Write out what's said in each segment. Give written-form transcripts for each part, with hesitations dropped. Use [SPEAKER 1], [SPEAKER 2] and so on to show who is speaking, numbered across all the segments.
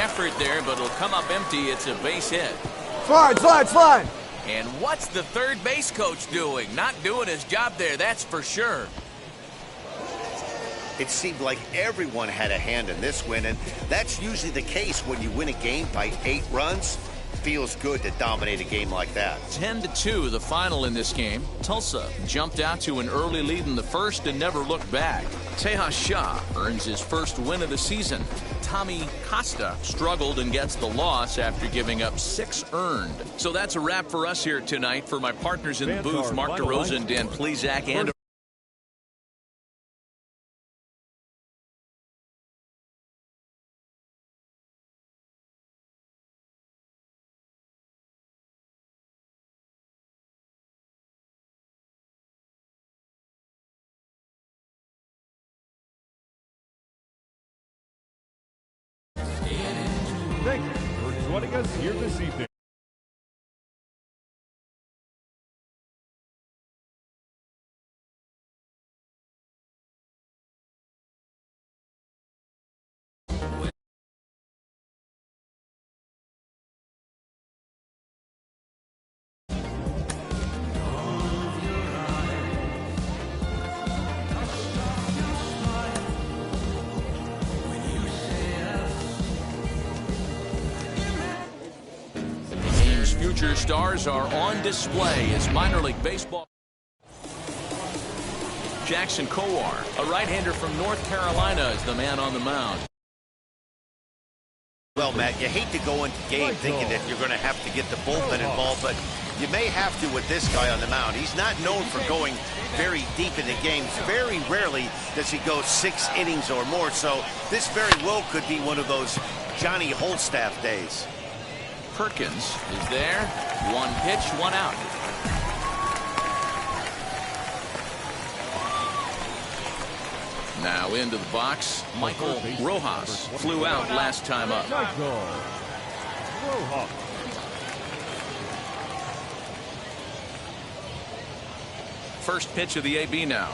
[SPEAKER 1] effort there, but it'll come up empty. It's a base hit.
[SPEAKER 2] Slide.
[SPEAKER 1] And what's the third base coach doing? Not doing his job there, that's for sure.
[SPEAKER 3] It seemed like everyone had a hand in this win, and that's usually the case when you win a game by 8 runs. Feels good to dominate a game like that.
[SPEAKER 1] 10-2, the final in this game. Tulsa jumped out to an early lead in the first and never looked back. Tejas Shah earns his first win of the season. Tommy Costa struggled and gets the loss after giving up 6 earned. So that's a wrap for us here tonight. For my partners in the booth, Mark DeRosa and Dan Plezak, and
[SPEAKER 4] thank you for joining us here this evening.
[SPEAKER 1] future stars are on display as minor league baseball. Jackson Kowar, a right-hander from North Carolina, is the man on the mound.
[SPEAKER 3] Well, Matt, you hate to go into game thinking that you're going to have to get the bullpen involved, but you may have to with this guy on the mound. He's not known for going very deep into games. Very rarely does he go 6 innings or more, so this very well could be one of those Johnny Holstaff days.
[SPEAKER 1] Perkins is there. 1 pitch, 1 out. Now into the box, Michael Rojas flew out last time up. First pitch of the AB now.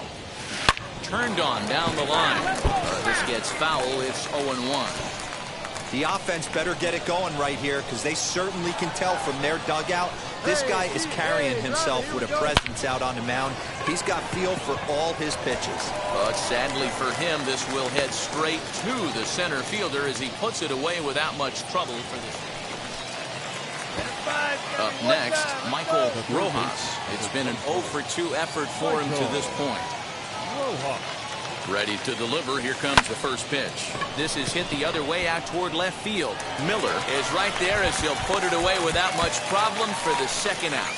[SPEAKER 1] Turned on down the line. This gets foul. It's 0-1.
[SPEAKER 5] The offense better get it going right here, because they certainly can tell from their dugout this guy is carrying himself with a presence out on the mound. He's got feel for all his pitches.
[SPEAKER 1] But sadly for him, this will head straight to the center fielder as he puts it away without much trouble for this. Up next, Michael Rojas. It's been an 0-for-2 effort for him to this point. Ready to deliver. Here comes the first pitch. This is hit the other way out toward left field. Miller is right there as he'll put it away without much problem for the second out.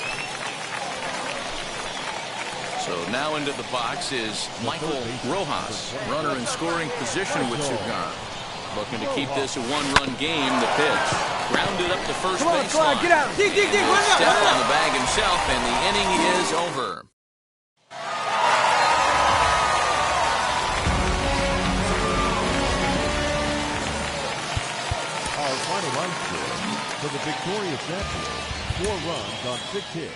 [SPEAKER 1] So now into the box is Michael Rojas. Runner in scoring position with Sugar. Looking to keep this a 1-run game. The pitch. Grounded up the first baseline.
[SPEAKER 2] Get out. Dig.
[SPEAKER 1] Step on the bag himself, and the inning is over.
[SPEAKER 4] Final run score for the victorious Nationals. 4 runs on 6 hits.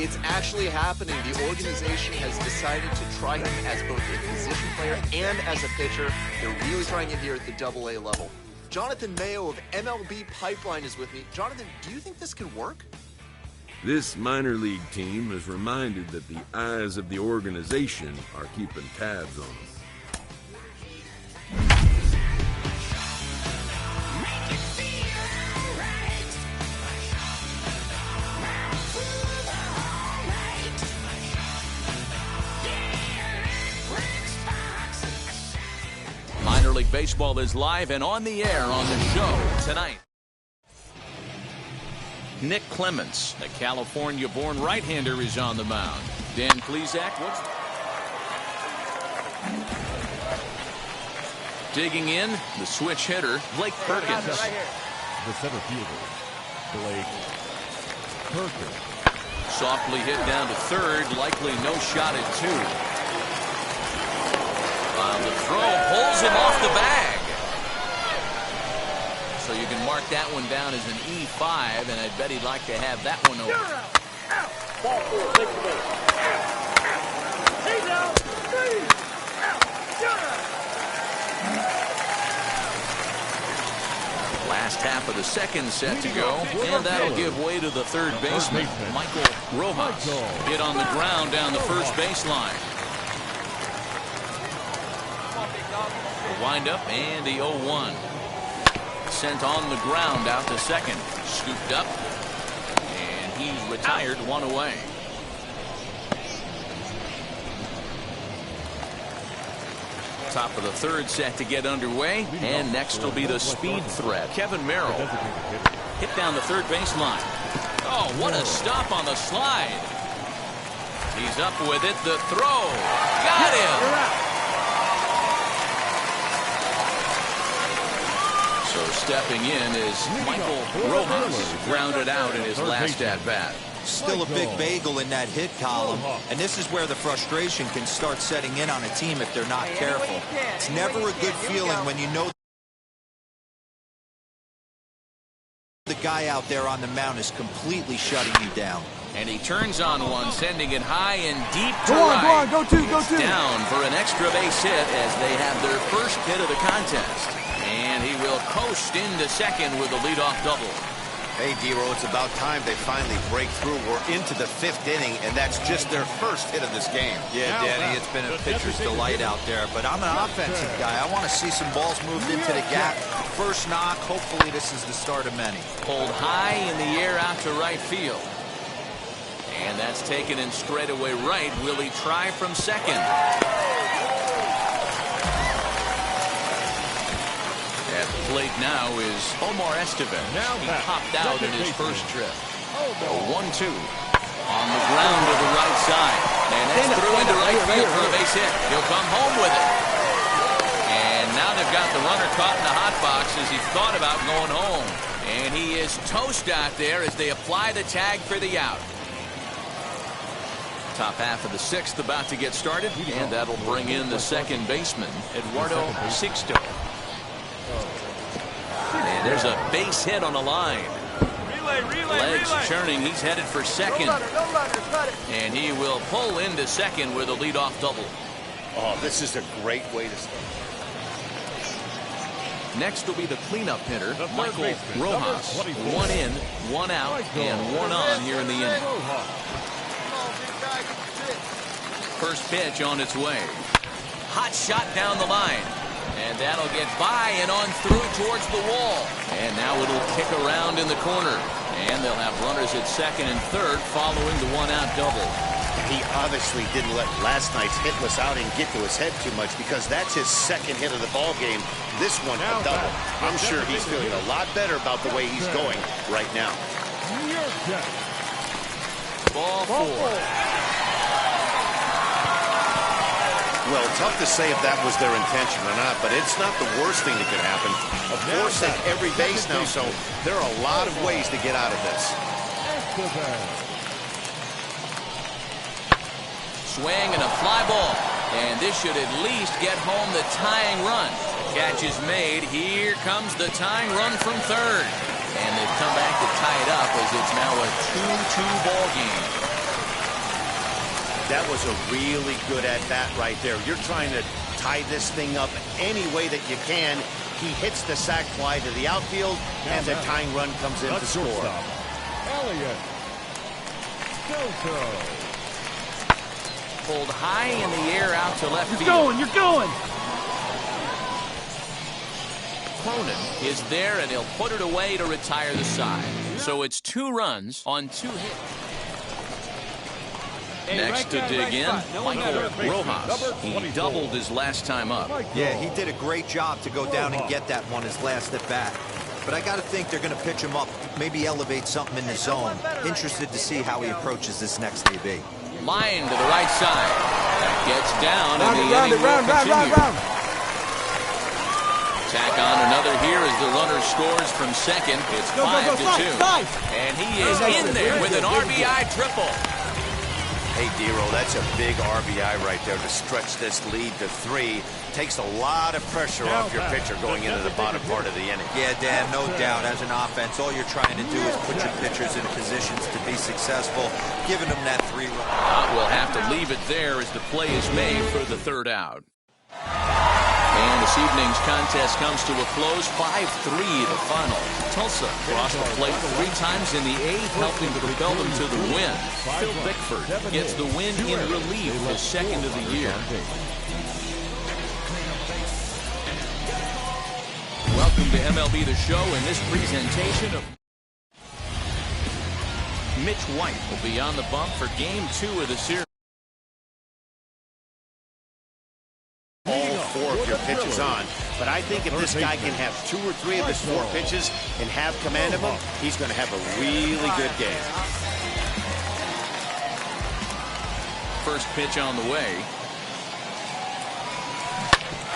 [SPEAKER 6] It's actually happening. The organization has decided to try him as both a position player and as a pitcher. They're really trying it here at the AA level. Jonathan Mayo of MLB Pipeline is with me. Jonathan, do you think this could work?
[SPEAKER 7] This minor league team is reminded that the eyes of the organization are keeping tabs on them.
[SPEAKER 1] Minor League Baseball is live and on the air on the show tonight. Nick Clements, the California-born right-hander, is on the mound. Dan Plezak, digging in, the switch hitter, Blake Perkins.
[SPEAKER 4] The center fielder, Blake Perkins.
[SPEAKER 1] Softly hit down to third, likely no shot at 2. The throw pulls him off the bag. can mark that one down as an E5, and I bet he'd like to have that one over.
[SPEAKER 8] Ball 4, take the base. He's out. 3 out.
[SPEAKER 1] Last half of the second set to go, and that'll give way to the third baseman, Michael Rojas. Hit on the ground down the first baseline. The windup and the 0-1. Sent on the ground out to second. Scooped up, and he's retired, one away. Top of the third set to get underway, and next will be the speed threat. Kevin Merrill hit down the third baseline. Oh, what a stop on the slide. He's up with it. The throw. Got him. So stepping in is Michael Rojas, grounded out in his last at-bat.
[SPEAKER 5] Still a big bagel in that hit column, and this is where the frustration can start setting in on a team if they're not careful. It's never a good feeling when you know the guy out there on the mound is completely shutting you down.
[SPEAKER 1] And he turns on one, sending it high and deep to
[SPEAKER 2] Go on,
[SPEAKER 1] right.
[SPEAKER 2] go on, go two, go two.
[SPEAKER 1] Down for an extra base hit as they have their first hit of the contest. And he will coast into second with a leadoff double.
[SPEAKER 3] Hey, D-Roll, it's about time they finally break through. We're into the 5th inning, and that's just their first hit of this game.
[SPEAKER 5] Yeah, Danny, it's been a pitcher's delight out there, but I'm an offensive guy. I want to see some balls moved into the gap. First knock, hopefully this is the start of many.
[SPEAKER 1] Pulled high in the air out to right field. And that's taken in straightaway right. Will he try from second? At the plate now is Omar Estevez. He popped out in his first trip. 1-2 on the ground to the right side. And that's through into right field for a base hit. He'll come home with it. And now they've got the runner caught in the hot box as he thought about going home. And he is toast out there as they apply the tag for the out. Top half of the 6th about to get started, and that'll bring in the second baseman, Eduardo Sixto. And there's a base hit on the line. Legs churning. He's headed for second. And he will pull into second with a leadoff double.
[SPEAKER 3] Oh, this is a great way to start.
[SPEAKER 1] Next will be the cleanup hitter, Michael Rojas. 1 in, 1 out, and 1 on here in the inning. First pitch on its way. Hot shot down the line. And that'll get by and on through towards the wall. And now it'll kick around in the corner. And they'll have runners at second and third following the 1-out double.
[SPEAKER 3] He obviously didn't let last night's hitless outing get to his head too much because that's his second hit of the ball game. This one a double. I'm sure he's feeling a lot better about the way he's going right now.
[SPEAKER 1] Ball 4.
[SPEAKER 3] Well, tough to say if that was their intention or not, but it's not the worst thing that could happen. Of course, they have every base now, so there are a lot of ways to get out of this.
[SPEAKER 1] Swing and a fly ball. And this should at least get home the tying run. Catch is made. Here comes the tying run from third. And they've come back to tie it up as it's now a 2-2 ball game.
[SPEAKER 3] That was a really good at-bat right there. You're trying to tie this thing up any way that you can. He hits the sac fly to the outfield, and the tying run comes in to score.
[SPEAKER 1] Pulled high in the air out to left field.
[SPEAKER 8] You're going!
[SPEAKER 1] Cronin is there, and he'll put it away to retire the side. So it's 2 runs on 2 hits. Next to dig in, Michael Rojas. He doubled his last time up.
[SPEAKER 5] Yeah, he did a great job to go down and get that one his last at bat. But I got to think they're going to pitch him up, maybe elevate something in the zone. Interested to see how he approaches this next AB.
[SPEAKER 1] Line to the right side. That gets down, and the inning will continue. Tack on another here as the runner scores from second. It's 5-2. And he is in there with an RBI triple.
[SPEAKER 3] Hey, Dero, that's a big RBI right there to stretch this lead to 3. Takes a lot of pressure off your pitcher going into the bottom part of the inning.
[SPEAKER 5] Yeah, Dan, no doubt. As an offense, all you're trying to do is put your pitchers in positions to be successful, giving them that 3 run.
[SPEAKER 1] We'll have to leave it there as the play is made for the 3rd out. And this evening's contest comes to a close, 5-3 the final. Tulsa crossed the plate 3 times in the 8th, helping to propel them to the win. Phil Bickford gets the win in relief, his 2nd of the year. Welcome to MLB The Show in this presentation of Mitch White will be on the bump for Game 2 of the series.
[SPEAKER 3] All 4 of your pitches on, but I think if this guy can have 2 or 3 of his 4 pitches and have command of them, he's going to have a really good game.
[SPEAKER 1] First pitch on the way.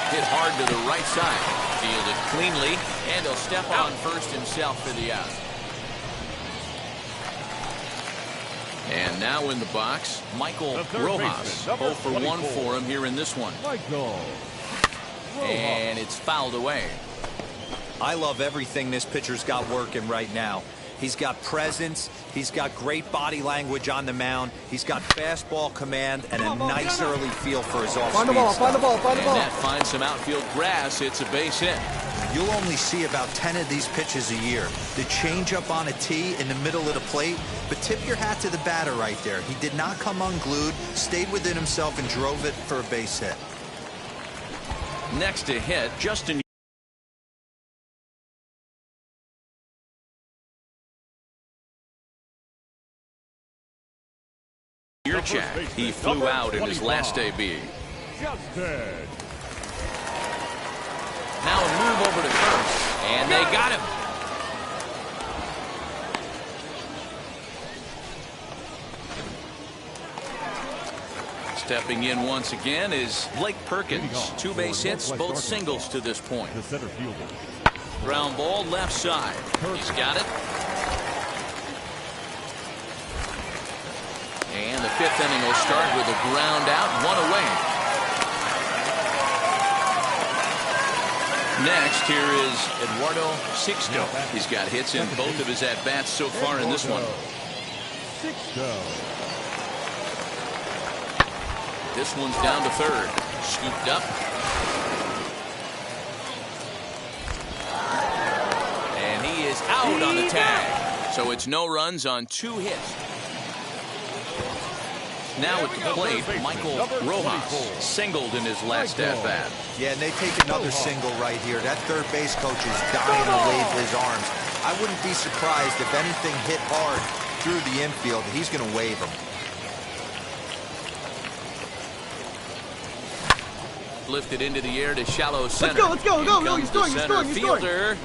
[SPEAKER 1] Hit hard to the right side. Fielded cleanly, and he'll step on first himself for the out. And now in the box, Michael Rojas. 0 for 1 for him here in this one. And it's fouled away.
[SPEAKER 5] I love everything this pitcher's got working right now. He's got presence. He's got great body language on the mound. He's got fastball command and a nice early feel for his off-speed
[SPEAKER 2] Find the ball, find the ball, find the ball.
[SPEAKER 1] And that finds some outfield grass. It's a base hit.
[SPEAKER 5] You'll only see about 10 of these pitches a year. The changeup on a tee in the middle of the plate, but tip your hat to the batter right there. He did not come unglued, stayed within himself, and drove it for a base hit.
[SPEAKER 1] Next to hit, Justin Yurchak. He flew out in his last AB. Now a move over to first, and they got him. Stepping in once again is Blake Perkins. 2 base hits, both singles to this point. Ground ball left side. He's got it. And the 5th inning will start with a ground out, 1 away. Next, here is Eduardo Sixto. He's got hits in both of his at-bats so far in this one. This one's down to 3rd. Scooped up. And he is out on the tag. So it's no runs on 2 hits. Now at the plate, Michael Rojas singled in his last at-bat.
[SPEAKER 5] Yeah, and they take another single right here. That third base coach is dying to wave his arms. I wouldn't be surprised if anything hit hard through the infield. He's going to wave them.
[SPEAKER 1] Lifted into the air to shallow center.
[SPEAKER 2] Let's go. He's scoring.
[SPEAKER 1] Fielder.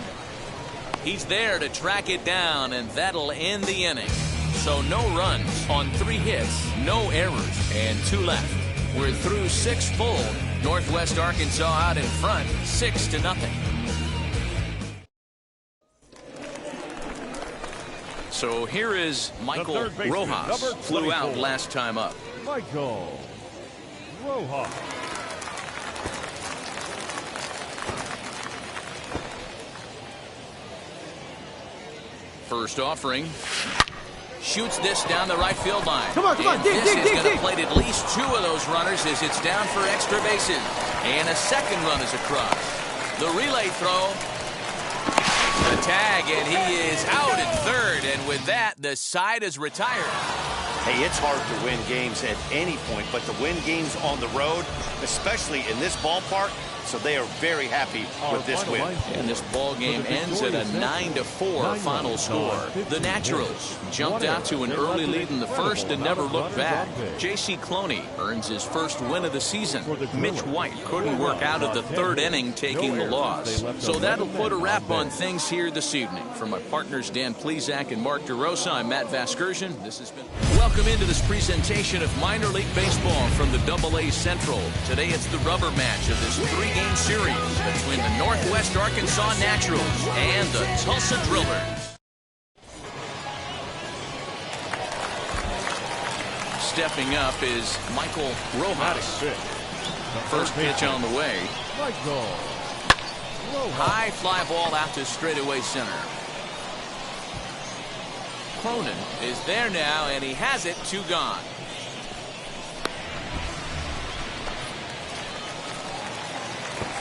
[SPEAKER 1] He's there to track it down, and that'll end the inning. So no runs on 3 hits, no errors, and 2 left. We're through 6 full. Northwest Arkansas out in front, 6-0. So here is Michael Rojas. Flew out last time up.
[SPEAKER 4] Michael Rojas.
[SPEAKER 1] First offering. Shoots this down the right field line.
[SPEAKER 2] Come on.
[SPEAKER 1] This is going to plate at least 2 of those runners as it's down for extra bases. And a second run is across. The relay throw. The tag, and he is out at 3rd. And with that, the side is retired.
[SPEAKER 3] Hey, it's hard to win games at any point, but to win games on the road, especially in this ballpark, so they are very happy with this win.
[SPEAKER 1] And this ball game ends at a 9-4 final score. The Naturals jumped out to an early lead in the first and never looked back. J.C. Cloney earns his first win of the season. Mitch White couldn't work out of the 3rd inning, taking the loss. So that'll put a wrap on things here this evening. For my partners Dan Plesac and Mark DeRosa, I'm Matt Vasgersian. This has been welcome into this presentation of minor league baseball from the AA Central. Today it's the rubber match of this 3-game series between the Northwest Arkansas Naturals and the Tulsa Drillers. stepping up is Michael Rojas. First pitch on the way. High fly ball out to straightaway center. Cronin is there now, and he has it. 2 gone.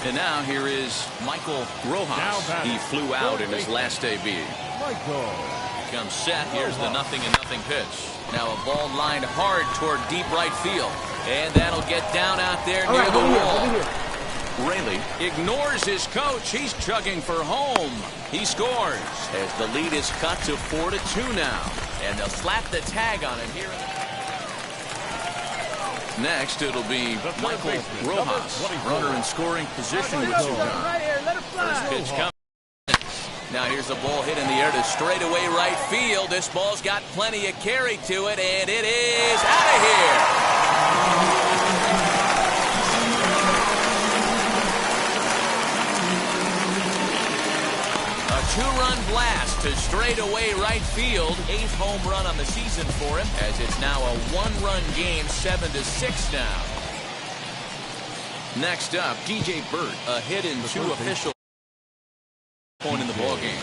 [SPEAKER 1] And now here is Michael Rojas. He flew out in his last debut. Comes set. Here's the 0-0 pitch. Now a ball lined hard toward deep right field. And that'll get down out there near the wall. Rayleigh ignores his coach. He's chugging for home. He scores as the lead is cut to 4-2 now. And they'll slap the tag on him here. Next, it'll be Michael Rojas, runner in scoring position with 2 gone. First pitch coming. Now here's the ball hit in the air to straightaway right field. This ball's got plenty of carry to it, and it is out of here. A 2-run blast to straightaway right field. 8th home run on the season for him, as it's now a 1-run game, 7-6 now. Next up, DJ Burt, a hit in 2 official point in the ball game.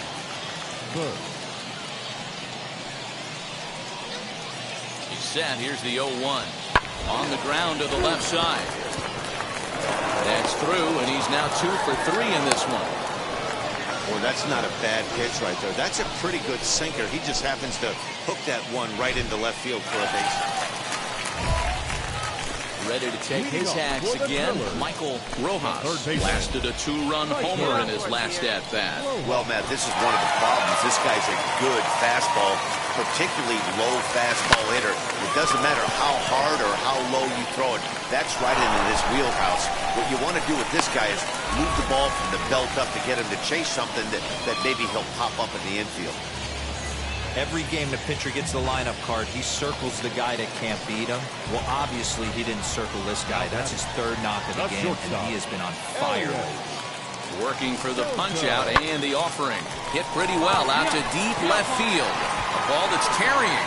[SPEAKER 1] He's set. Here's the 0-1 on the ground to the left side. That's through, and he's now 2 for 3 in this one.
[SPEAKER 3] Well, that's not a bad pitch right there. That's a pretty good sinker. He just happens to hook that one right into left field for a base.
[SPEAKER 1] Ready to take his hacks again. Michael Rojas blasted a 2-run homer in his last at-bat.
[SPEAKER 3] Well, Matt, this is one of the problems. This guy's a good fastball, particularly low fastball hitter. It doesn't matter how hard or how low you throw it. That's right into his wheelhouse. What you want to do with this guy is move the ball from the belt up to get him to chase something that maybe he'll pop up in the infield.
[SPEAKER 5] Every game the pitcher gets the lineup card, he circles the guy that can't beat him. Well, obviously, he didn't circle this guy. That's his 3rd knock of the game, and he has been on fire lately.
[SPEAKER 1] Working for the punch-out and the offering. Hit pretty well out to deep left field. A ball that's tarrying.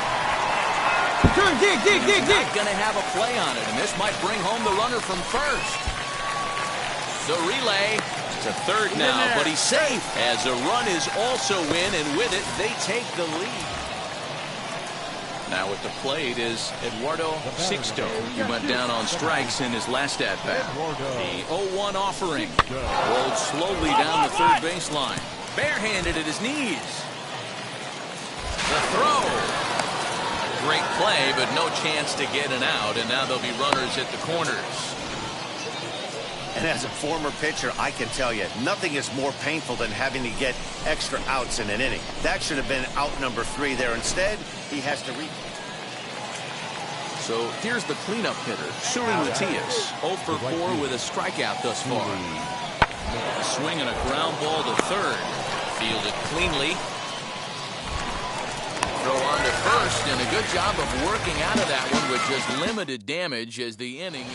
[SPEAKER 2] Dig.
[SPEAKER 1] Not going to have a play on it, and this might bring home the runner from first. The relay to third now, but he's safe as a run is also in, and with it, they take the lead. Now at the plate is Eduardo Sixto. He went down on strikes in his last at-bat. The 0-1 offering rolled slowly down the third baseline. Barehanded at his knees. The throw. Great play, but no chance to get an out, and now there'll be runners at the corners.
[SPEAKER 3] And as a former pitcher, I can tell you, nothing is more painful than having to get extra outs in an inning. That should have been out number 3 there. Instead, he has to
[SPEAKER 1] So here's the cleanup hitter, Suri Matias, 0 for 4 with a strikeout thus far. A swing and a ground ball to third. Fielded cleanly. Throw on to first, and a good job of working out of that one with just limited damage as the inning.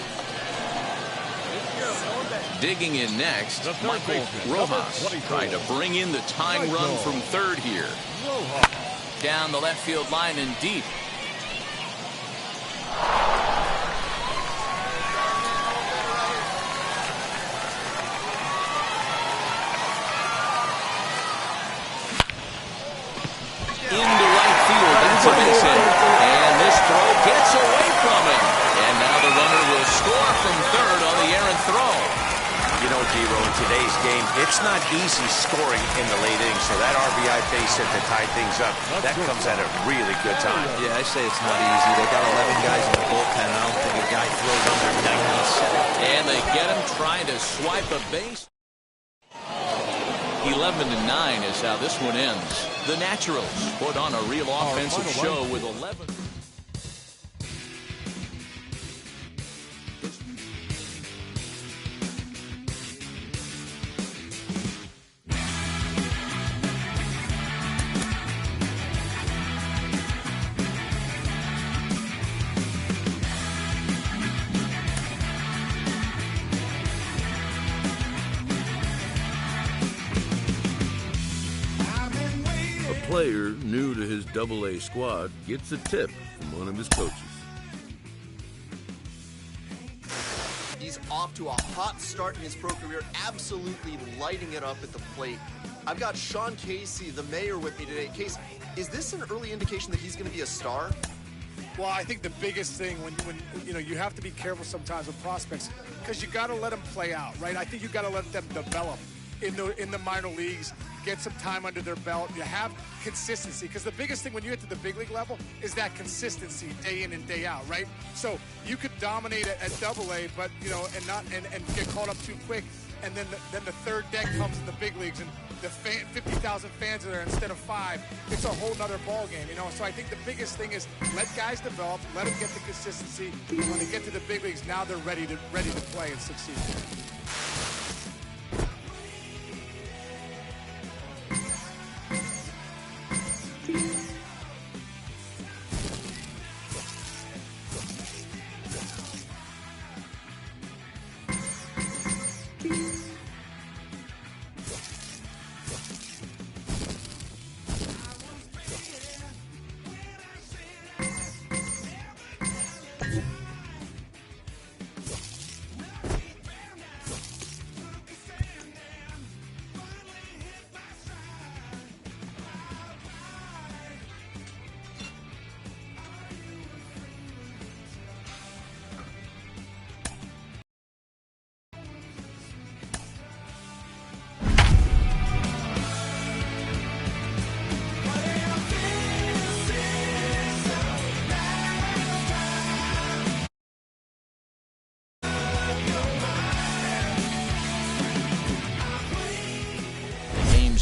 [SPEAKER 1] Digging in next, Michael Rojas trying to bring in the tying run from third here. Down the left field line and deep. Into right field, that's a base hit. And this throw gets away from him. And now the runner will score from third on the errant throw.
[SPEAKER 3] You know, Giro, in today's game, it's not easy scoring in the late innings, so that RBI base hit to tie things up, that comes at a really good time.
[SPEAKER 5] Yeah, I say it's not easy. They got 11 guys in the bullpen. I don't think a guy throws under 97.
[SPEAKER 1] And they get him trying to swipe a base. 11-9 is how this one ends. The Naturals put on a real offensive show with 11.
[SPEAKER 7] A player new to his AA squad gets a tip from one of his coaches.
[SPEAKER 6] off to a hot start in his pro career, absolutely lighting it up at the plate. I've got Sean Casey, the mayor, with me today. Case, is this an early indication that he's going to be a star?
[SPEAKER 9] Well, I think the biggest thing when you know, you have to be careful sometimes with prospects because you got to let them play out, right? I think you got to let them develop in the minor leagues, get some time under their belt. You have consistency because the biggest thing when you get to the big league level is that consistency day in and day out, right? So you could dominate at Double-A, but you know, and get caught up too quick, and then the third deck comes in the big leagues and the 50,000 fans are there instead of 5. It's a whole nother ball game, you know. So I think the biggest thing is let guys develop, let them get the consistency. When they get to the big leagues, now they're ready to play and succeed.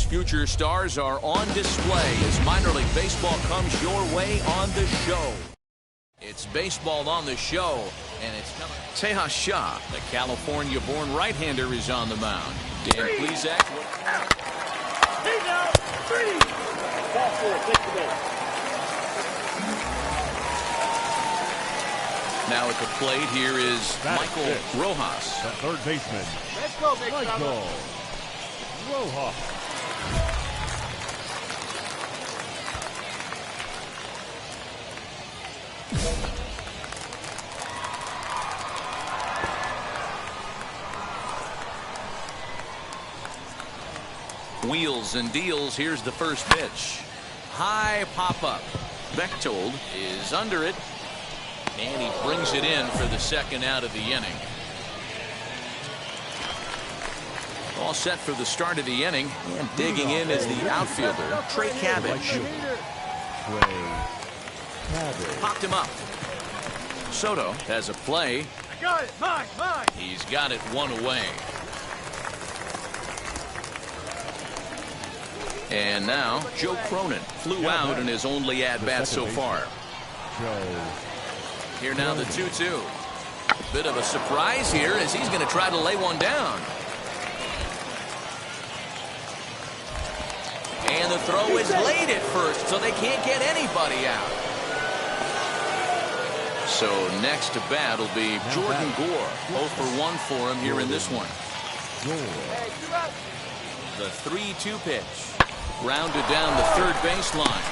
[SPEAKER 1] Future stars are on display as minor league baseball comes your way on the show. It's baseball on the show, and it's coming. Tejas Shah, the California-born right-hander, is on the mound. Dan Plesac.
[SPEAKER 8] He's out. 3. Ball 4. Take the base.
[SPEAKER 1] Now at the plate, here is Michael Rojas.
[SPEAKER 4] The third baseman.
[SPEAKER 2] Let's go, big
[SPEAKER 4] Michael Rojas.
[SPEAKER 1] Wheels and deals. Here's the first pitch. High pop-up. Bechtold is under it, and he brings it in for the second out of the inning. All set for the start of the inning, and digging in is the outfielder, Trey Cabbage. Popped him up. Soto has a play.
[SPEAKER 2] I got it. Mine.
[SPEAKER 1] He's got it one away. And now Joe Cronin flew out in his only at-bat so far. Here now the 2-2. Bit of a surprise here as he's going to try to lay one down. And the throw is late at first, so they can't get anybody out. So next to bat will be Jordan Gore. 0 for 1 for him here in this one. The 3-2 pitch. Grounded down the third baseline.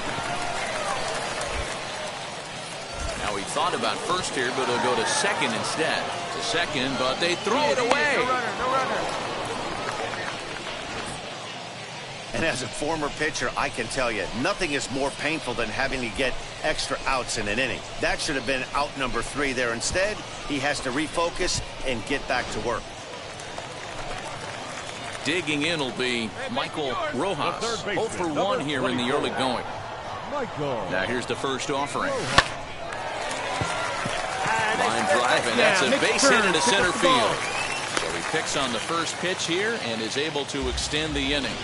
[SPEAKER 1] Now he thought about first here, but he'll go to second instead. To second, but they throw it away.
[SPEAKER 2] No runner.
[SPEAKER 3] And as a former pitcher, I can tell you, nothing is more painful than having to get extra outs in an inning. That should have been out number 3 there. Instead, he has to refocus and get back to work.
[SPEAKER 1] Digging in will be Michael Rojas. 0 for 1 here in the early going. Now here's the first offering. Line drive, and that's a base hit into center field. So he picks on the first pitch here and is able to extend the inning.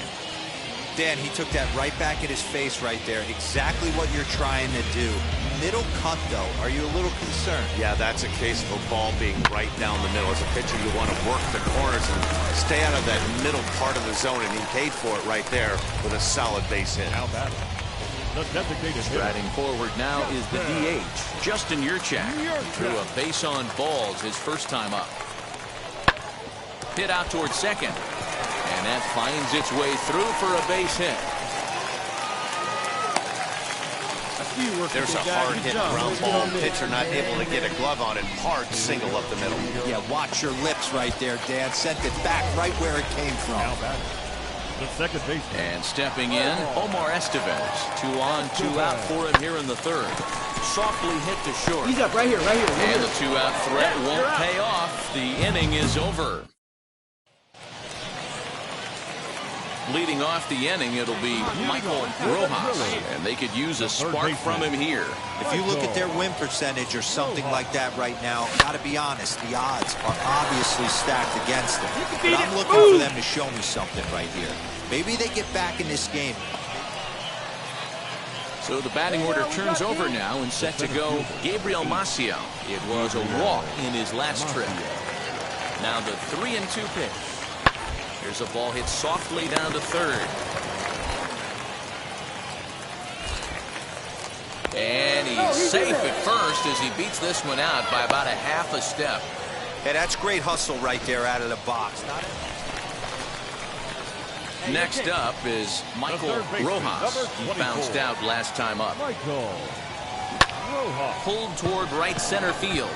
[SPEAKER 5] Dan, he took that right back at his face right there. Exactly what you're trying to do. Middle cut, though. Are you a little concerned?
[SPEAKER 3] Yeah, that's a case of a ball being right down the middle. As a pitcher, you want to work the corners and stay out of that middle part of the zone, and he paid for it right there with a solid base hit.
[SPEAKER 4] Now batting. The designated
[SPEAKER 1] Striding forward now is the DH, Justin Yurchak. Threw a base on balls his first time up. Hit out towards second. And that finds its way through for a base hit.
[SPEAKER 3] There's a hard hit ground ball. Pitcher not able to get a glove on it. Hard single up the middle.
[SPEAKER 5] Yeah, watch your lips right there, Dan. Sent it back right where it came from.
[SPEAKER 4] The second baseman.
[SPEAKER 1] And stepping in, Omar Estevez. 2 on, 2 out for him here in the third. Softly hit to short.
[SPEAKER 2] He's up right here, right here.
[SPEAKER 1] And the 2-out threat won't pay off. The inning is over. Leading off the inning, it'll be Michael Rojas, and they could use a spark from him here.
[SPEAKER 5] If you look at their win percentage or something like that right now, gotta be honest, the odds are obviously stacked against them. But I'm looking for them to show me something right here. Maybe they get back in this game.
[SPEAKER 1] So the batting order turns over now, and set to go Gabriel Maciel. It was a walk in his last trip. Now the 3-2 pitch. Here's a ball hit softly down to third. And he's safe at first as he beats this one out by about a half a step.
[SPEAKER 5] Hey, that's great hustle right there out of the box.
[SPEAKER 1] Next up is Michael Rojas. He bounced out last time up. Pulled toward right center field.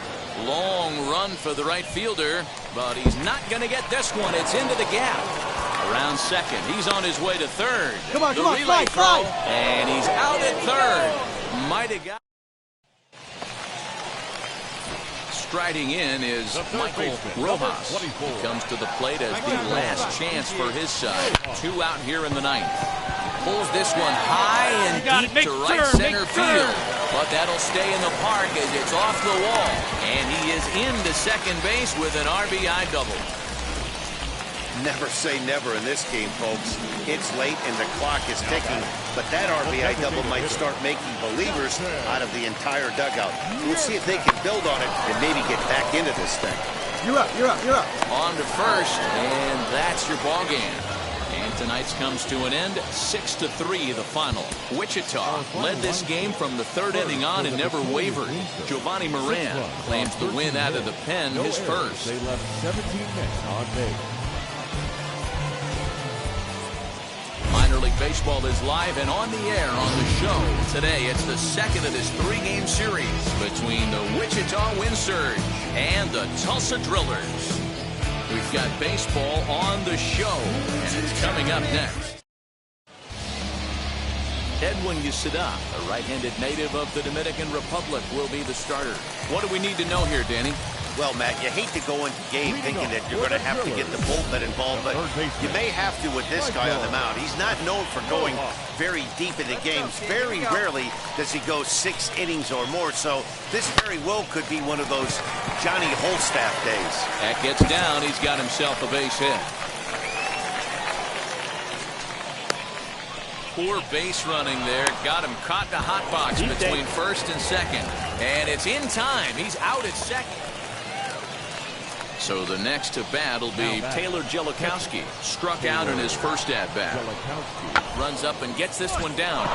[SPEAKER 1] Long run for the right fielder, but he's not going to get this one. It's into the gap. Around second. He's on his way to third.
[SPEAKER 2] Come on,
[SPEAKER 1] the
[SPEAKER 2] come on,
[SPEAKER 1] relay
[SPEAKER 2] fly, fly.
[SPEAKER 1] And he's out at third. Might have got. Striding in is Michael Rojas. He comes to the plate as the last chance for his side. 2 out here in the ninth. Pulls this one high and deep to right center field. But that'll stay in the park as it's off the wall. And he is into second base with an RBI double.
[SPEAKER 3] Never say never in this game, folks. It's late and the clock is ticking, but that RBI double might start making believers out of the entire dugout. We'll see if they can build on it and maybe get back into this thing.
[SPEAKER 2] You're up, you're up, you're up.
[SPEAKER 1] On to first, and that's your ball game. And tonight's comes to an end, 6-3 the final. Wichita led this game from the third inning on and never wavered. Giovanni Moran claims the win out of the pen, his first.
[SPEAKER 4] They left 17 men on base.
[SPEAKER 1] Minor League Baseball is live and on the air on the show. Today, it's the second of this 3-game series between the Wichita Wind Surge and the Tulsa Drillers. We've got baseball on the show, and it's coming up next. Edwin Yesida, a right-handed native of the Dominican Republic, will be the starter. What do we need to know here, Danny?
[SPEAKER 3] Well, Matt, you hate to go into game thinking that you're going to have to get the bullpen involved, but you may have to with this guy on the mound. He's not known for going very deep into games. Very rarely does he go 6 innings or more, so this very well could be one of those Johnny Holstaff days.
[SPEAKER 1] That gets down. He's got himself a base hit. Poor base running there. Got him caught in a hot box between first and second. And it's in time. He's out at second. So the next to bat will be Taylor Jellikowski. Struck out in his first at-bat. Runs up and gets this one down.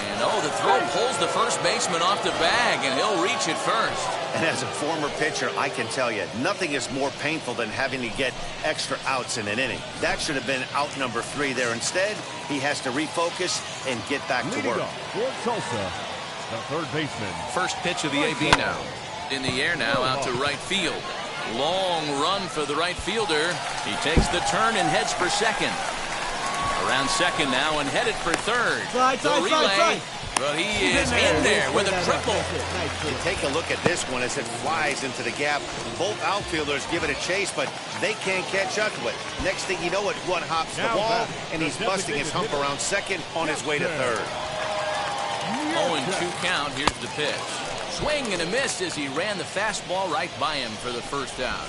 [SPEAKER 1] And the throw pulls the first baseman off the bag, and he'll reach it first.
[SPEAKER 3] And as a former pitcher, I can tell you, nothing is more painful than having to get extra outs in an inning. That should have been out number 3 there. Instead, he has to refocus and get back to work.
[SPEAKER 4] For Tulsa, the third baseman.
[SPEAKER 1] First pitch of the AB now. In the air now, out to right field. Long run for the right fielder. He takes the turn and heads for second. Around second now and headed for third. The relay. But he is in there with a triple.
[SPEAKER 3] You take a look at this one as it flies into the gap. Both outfielders give it a chase, but they can't catch up to it. Next thing you know it, one hops the ball, and he's busting his hump around second on his way to third.
[SPEAKER 1] 0-2 count. Here's the pitch. Swing and a miss as he ran the fastball right by him for the first out.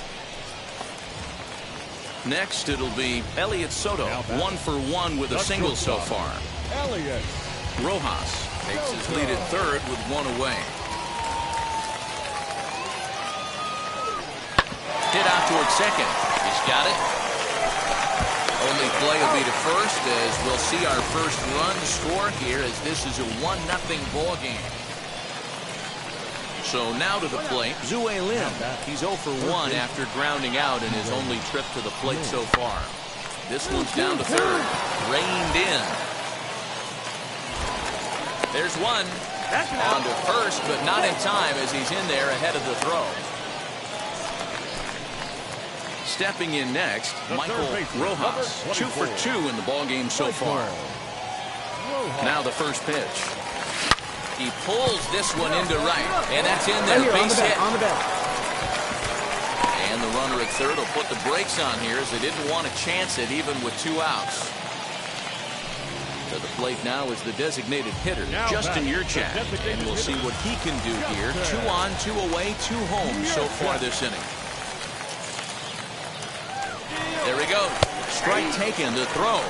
[SPEAKER 1] Next, it'll be Elliot Soto. 1 for 1 with a single so far.
[SPEAKER 4] Elliot
[SPEAKER 1] Rojas takes his lead at third with 1 away. Hit out toward second. He's got it. Only play will be to first as we'll see our first run score here as this is a 1-0 ball game. So now to the plate, Zue Lim. He's 0 for 1 after grounding out in his only trip to the plate so far. This one's down to third. Reined in. There's one. On to first, but not in time as he's in there ahead of the throw. Stepping in next, Michael Rojas. 2 for 2 in the ballgame so far. Now the first pitch. He pulls this one into right, and that's in there. Base hit.
[SPEAKER 2] On the bat.
[SPEAKER 1] And the runner at third will put the brakes on here as they didn't want to chance it even with 2 outs. To the plate now is the designated hitter, Justin Yurchak. And we'll see what he can do here. 2 on, 2 away, 2 home so far this inning. There we go. Strike taken to throw.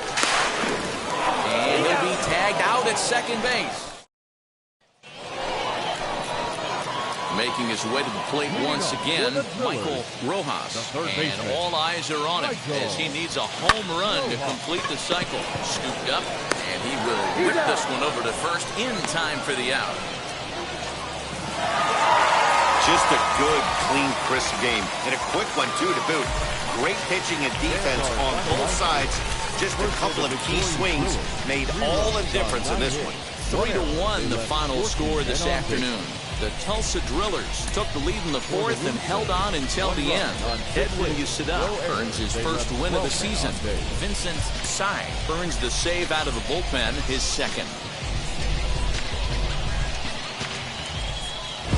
[SPEAKER 1] And he'll be tagged out at second base. Making his way to the plate once again, Michael Rojas. And all eyes are on him as he needs a home run to complete the cycle. Scooped up, and he will whip this one over to first in time for the out.
[SPEAKER 3] Just a good, clean, crisp game. And a quick one, too, to boot. Great pitching and defense on both sides. Just a couple of key swings made all the difference in this one.
[SPEAKER 1] 3-1 the final score this afternoon. The Tulsa Drillers took the lead in the fourth and held on until the end. Edwin Uceda earns his first win of the season. Vincent Tsai earns the save out of the bullpen, his second.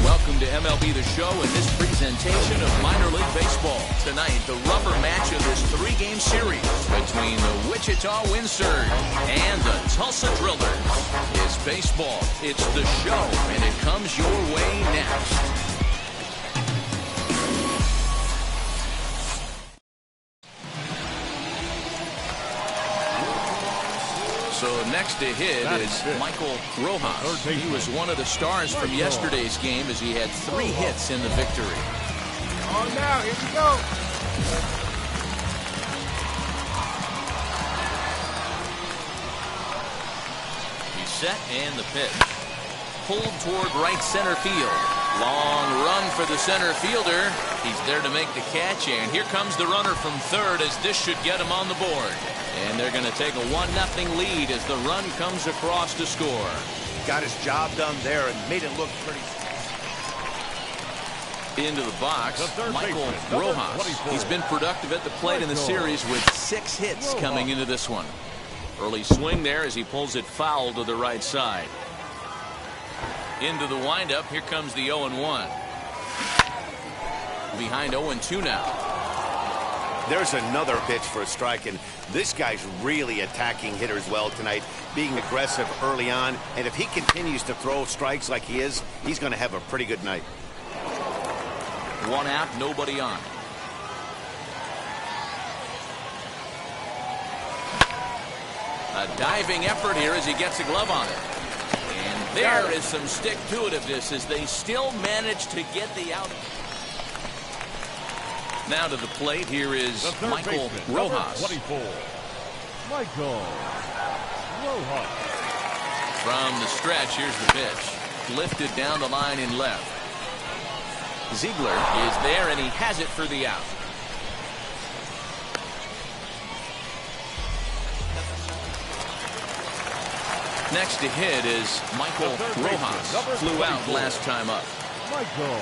[SPEAKER 1] Welcome to MLB The Show and this presentation of minor league baseball. Tonight, the rubber match of this 3-game series between the Wichita Wind Surge and the Tulsa Drillers. It's baseball, it's the show, and it comes your way next. So next to hit is Michael Rojas. He was one of the stars from yesterday's game as he had 3 hits in the victory.
[SPEAKER 2] Oh, now, here we go.
[SPEAKER 1] He's set and the pitch. Pulled toward right center field. Long run for the center fielder. He's there to make the catch, and here comes the runner from third as this should get him on the board. And they're going to take a 1-0 lead as the run comes across to score.
[SPEAKER 3] Got his job done there and made it look pretty.
[SPEAKER 1] Into the box, Michael Rojas. He's been productive at the plate in the series with 6 hits coming into this one. Early swing there as he pulls it foul to the right side. Into the windup, here comes the 0-1. Behind 0-2 now.
[SPEAKER 3] There's another pitch for a strike, and this guy's really attacking hitters well tonight, being aggressive early on, and if he continues to throw strikes like he is, he's going to have a pretty good night.
[SPEAKER 1] 1 out, nobody on. A diving effort here as he gets a glove on it. And there is some stick-to-itiveness as they still manage to get the out. Now to the plate, here is Michael Rojas.
[SPEAKER 4] 24, Michael Rojas.
[SPEAKER 1] From the stretch, here's the pitch. Lifted down the line in left. Ziegler is there, and he has it for the out. Next to hit is Michael Rojas. Flew out last time up.
[SPEAKER 4] Michael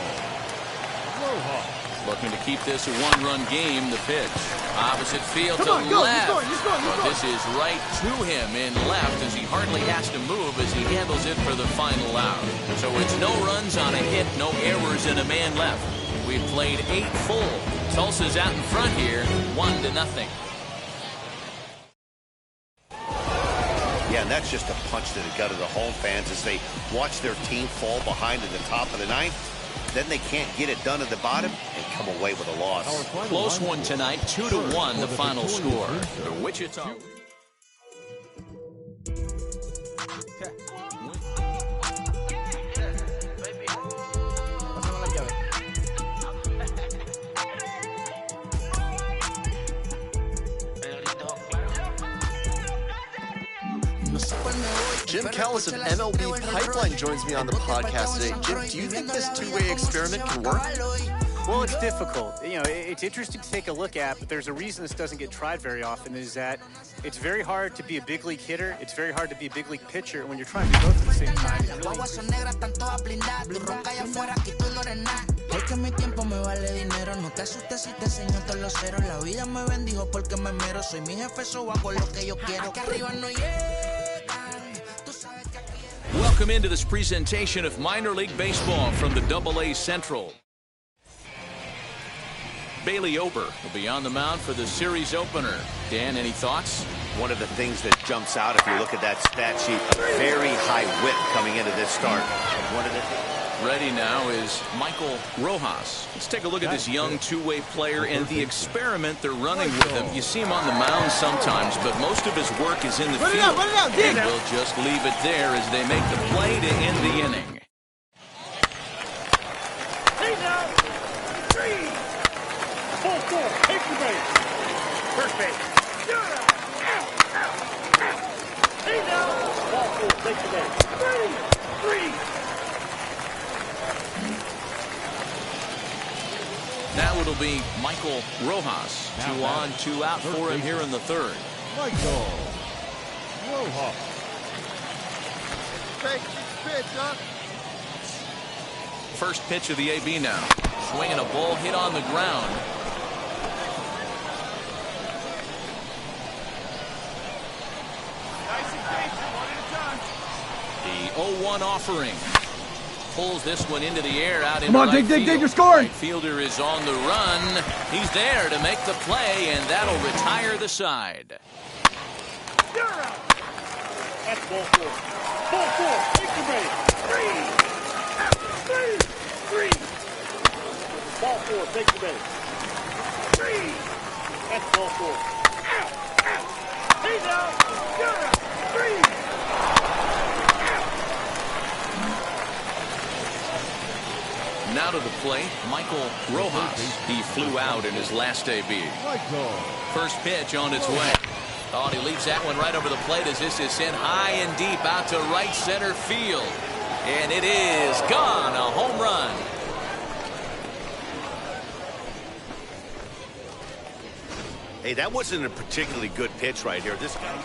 [SPEAKER 4] Rojas.
[SPEAKER 1] Looking to keep this a 1-run game. The pitch. Opposite field to left.
[SPEAKER 2] He's going.
[SPEAKER 1] But this is right to him in left as he hardly has to move as he handles it for the final out. So it's no runs on a hit, no errors, and a man left. We've played 8 full. Tulsa's out in front here, 1-0.
[SPEAKER 3] Yeah, and that's just a punch to the gut of the home fans as they watch their team fall behind at the top of the 9th. Then they can't get it done at the bottom and come away with a loss.
[SPEAKER 1] Close one tonight, 2-1 the final score. The Wichita.
[SPEAKER 6] Jim Callis of MLB Pipeline joins me on the podcast today. Jim, do you think this 2-way experiment can work?
[SPEAKER 10] Well, it's difficult. You know, it's interesting to take a look at, but there's a reason this doesn't get tried very often, is that it's very hard to be a big league hitter. It's very hard to be a big league pitcher. And when you're trying to do both at the same time, it's really
[SPEAKER 11] que mi tiempo me vale dinero. No te asustes si te enseño todos los ceros. La vida me bendijo porque me mero. Soy mi jefe, so hago lo que yo quiero. Que arriba no llegan. Tú sabes que aquí...
[SPEAKER 1] Welcome into this presentation of minor league baseball from the AA Central. Bailey Ober will be on the mound for the series opener. Dan, any thoughts?
[SPEAKER 3] One of the things that jumps out, if you look at that stat sheet, a very high whip coming into this start. One of the
[SPEAKER 1] Ready now is Michael Rojas. Let's take a look at this young two-way player and the experiment they're running with him. You see him on the mound sometimes, but most of his work is in the field. And we'll just leave it there as they make the play to end the inning.
[SPEAKER 8] Hey now, 3, 4, take the base. First base. Hey now, ball 4, take the base. 3.
[SPEAKER 1] Now it'll be Michael Rojas. 2 on, 2 out for him here in the third.
[SPEAKER 4] Michael Rojas.
[SPEAKER 2] Pitch, huh?
[SPEAKER 1] First pitch of the AB now. Swinging a ball hit on the ground. The 0-1 offering. Pulls this one into the air out into right field.
[SPEAKER 2] Dig, you're scoring.
[SPEAKER 1] Right fielder is on the run. He's there to make the play, and that'll retire the side.
[SPEAKER 8] That's ball 4. Ball 4, take the base. 3. Ball 4, take the base. 3. That's ball 4. Hey now, 3.
[SPEAKER 1] Now to the plate, Michael Rojas. He flew out in his last AB. First pitch on its way. Oh, and he leaves that one right over the plate as this is sent high and deep out to right center field. And it is gone, a home run.
[SPEAKER 3] Hey, that wasn't a particularly good pitch right here. This guy.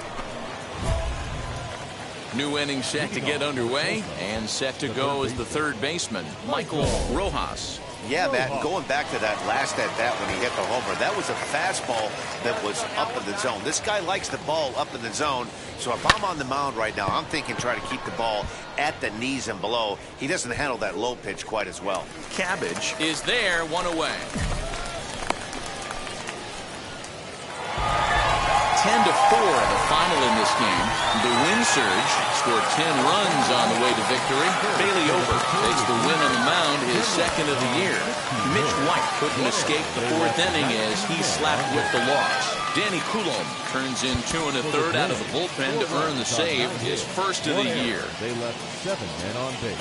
[SPEAKER 1] New inning set to get underway and set to go as the third baseman, Michael Rojas.
[SPEAKER 3] Yeah, Matt, going back to that last at-bat when he hit the homer, that was a fastball that was up in the zone. This guy likes the ball up in the zone, so if I'm on the mound right now, I'm thinking try to keep the ball at the knees and below. He doesn't handle that low pitch quite as well.
[SPEAKER 1] Cabbage is there, 1 away. 10-4 the final in this game. The Wind Surge scored 10 runs on the way to victory. Bailey Ober takes the win on the mound, his second of the year. Mitch White couldn't escape the 4th inning as he slapped with the loss. Danny Coulomb turns in 2 1/3 out of the bullpen to earn the save, his first of the year.
[SPEAKER 4] They left 7 men on base.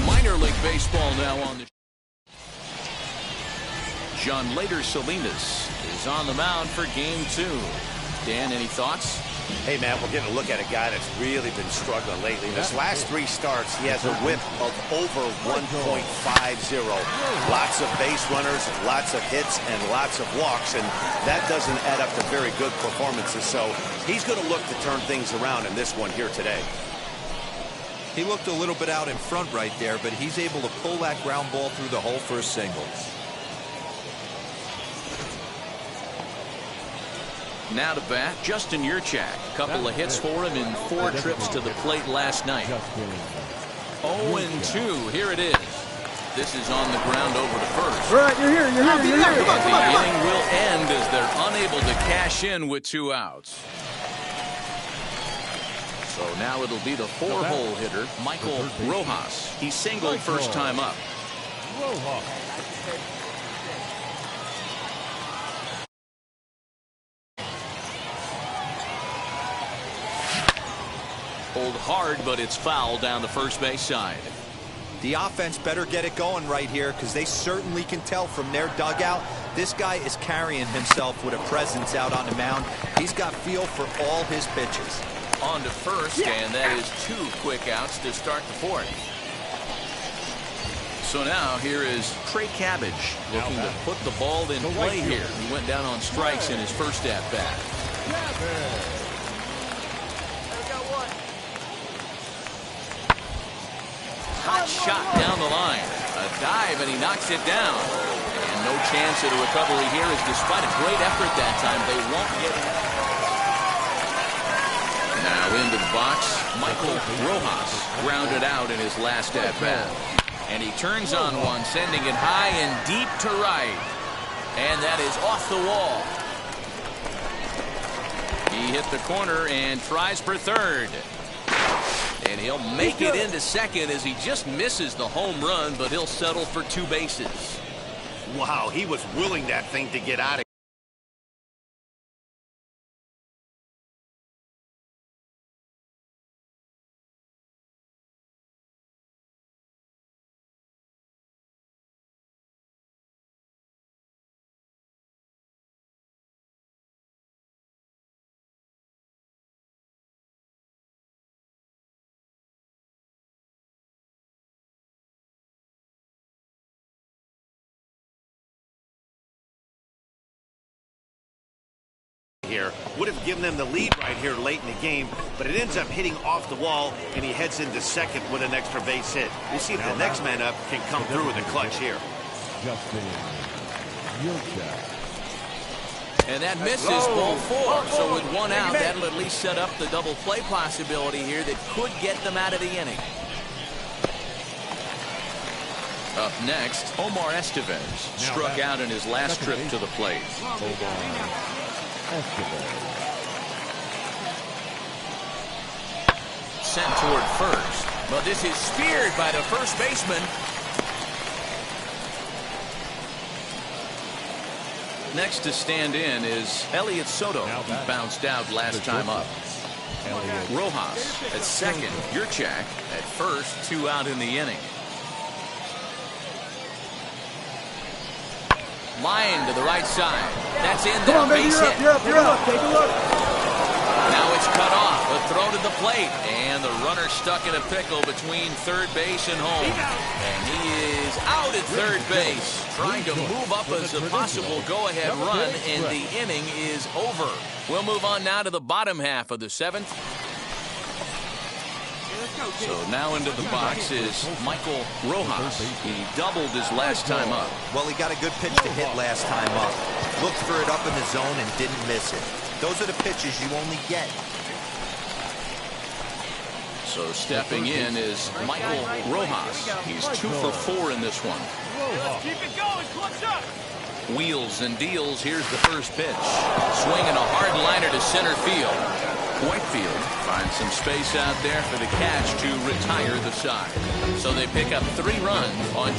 [SPEAKER 1] Minor league baseball now on the John Later Salinas is on the mound for game 2. Dan, any thoughts?
[SPEAKER 3] Hey, man, we're getting a look at a guy that's really been struggling lately. In his last 3 starts, he has a whip of over 1.50. Lots of base runners, lots of hits, and lots of walks, and that doesn't add up to very good performances. So he's going to look to turn things around in this one here today.
[SPEAKER 5] He looked a little bit out in front right there, but he's able to pull that ground ball through the hole for a single.
[SPEAKER 1] Now to bat, Justin Yurchak. Couple of hits for him in 4 trips to the plate last night. 0-2. Here it is. This is on the ground over to first.
[SPEAKER 2] All right, you're here. Come on.
[SPEAKER 1] The inning will end as they're unable to cash in with 2 outs. So now it'll be the 4-hole hitter, Michael Rojas. He singled first time up.
[SPEAKER 4] Rojas.
[SPEAKER 1] Pulled hard, but it's foul down the first base side.
[SPEAKER 5] The offense better get it going right here because they certainly can tell from their dugout this guy is carrying himself with a presence out on the mound. He's got feel for all his pitches.
[SPEAKER 1] On to first, and that is 2 quick outs to start the 4th. So now here is Trey Cabbage looking to put the ball in play here. He went down on strikes in his first at-bat. Hot shot down the line. A dive, and he knocks it down. And no chance at a recovery here, as despite a great effort that time, they won't get it. Now into the box, Michael Rojas grounded out in his last at-bat. And he turns on one, sending it high and deep to right. And that is off the wall. He hit the corner and tries for third. And he'll make it into second as he just misses the home run, but he'll settle for 2 bases.
[SPEAKER 3] Wow, he was willing that thing to get out of here. Would have given them the lead right here late in the game, but it ends up hitting off the wall, and he heads into second with an extra base hit. We'll see if the next man up can come through with a clutch here.
[SPEAKER 1] And that misses ball 4. So with 1 out, that'll at least set up the double play possibility here that could get them out of the inning. Up next, Omar Estevez struck out in his last trip to the plate. Sent toward first, but this is speared by the first baseman. Next to stand in is Elliot Soto. He bounced out last time up. Rojas at second. Yurchak at first. 2 out in the inning. Line to the right side. That's in there. Base hit.
[SPEAKER 2] You're up. Take a look.
[SPEAKER 1] Now it's cut off. A throw to the plate. And the runner stuck in a pickle between third base and home. And he is out at third base, trying to move up as a possible go-ahead run, and the inning is over. We'll move on now to the bottom half of the 7th. So now into the box is Michael Rojas. He doubled his last time up.
[SPEAKER 5] Well, he got a good pitch to hit last time up. Looked for it up in the zone and didn't miss it. Those are the pitches you only get.
[SPEAKER 1] So stepping in is Michael Rojas. He's 2 for 4 in this one.
[SPEAKER 8] Keep it going. Clutch up.
[SPEAKER 1] Wheels and deals. Here's the first pitch. Swinging a hard liner to center field. Whitefield finds some space out there for the catch to retire the side. So they pick up 3 runs on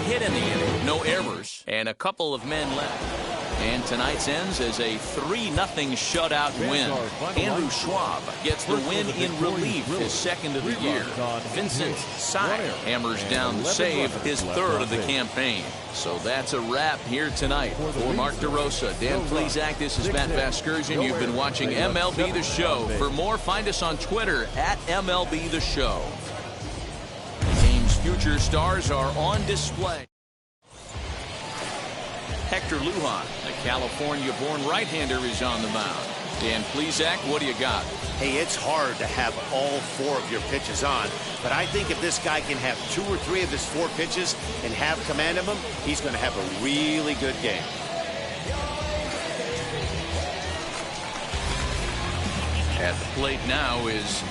[SPEAKER 1] hit in the inning, no errors, and a couple of men left. And tonight's ends as a 3-0 shutout win. Andrew Schwab gets the win in relief, his second of the year. Vincent Sy hammers down the save, his third of the campaign. So that's a wrap here tonight. For Mark DeRosa, Dan Plesac, this is Matt Vasgersian. You've been watching MLB The Show. For more, find us on Twitter at MLB The Show. The team's future stars are on display. Hector Lujan, the California-born right-hander, is on the mound. Dan Plesac, what do you got?
[SPEAKER 3] Hey, it's hard to have all 4 of your pitches on, but I think if this guy can have 2 or 3 of his 4 pitches and have command of them, he's going to have a really good game.
[SPEAKER 1] At the plate now is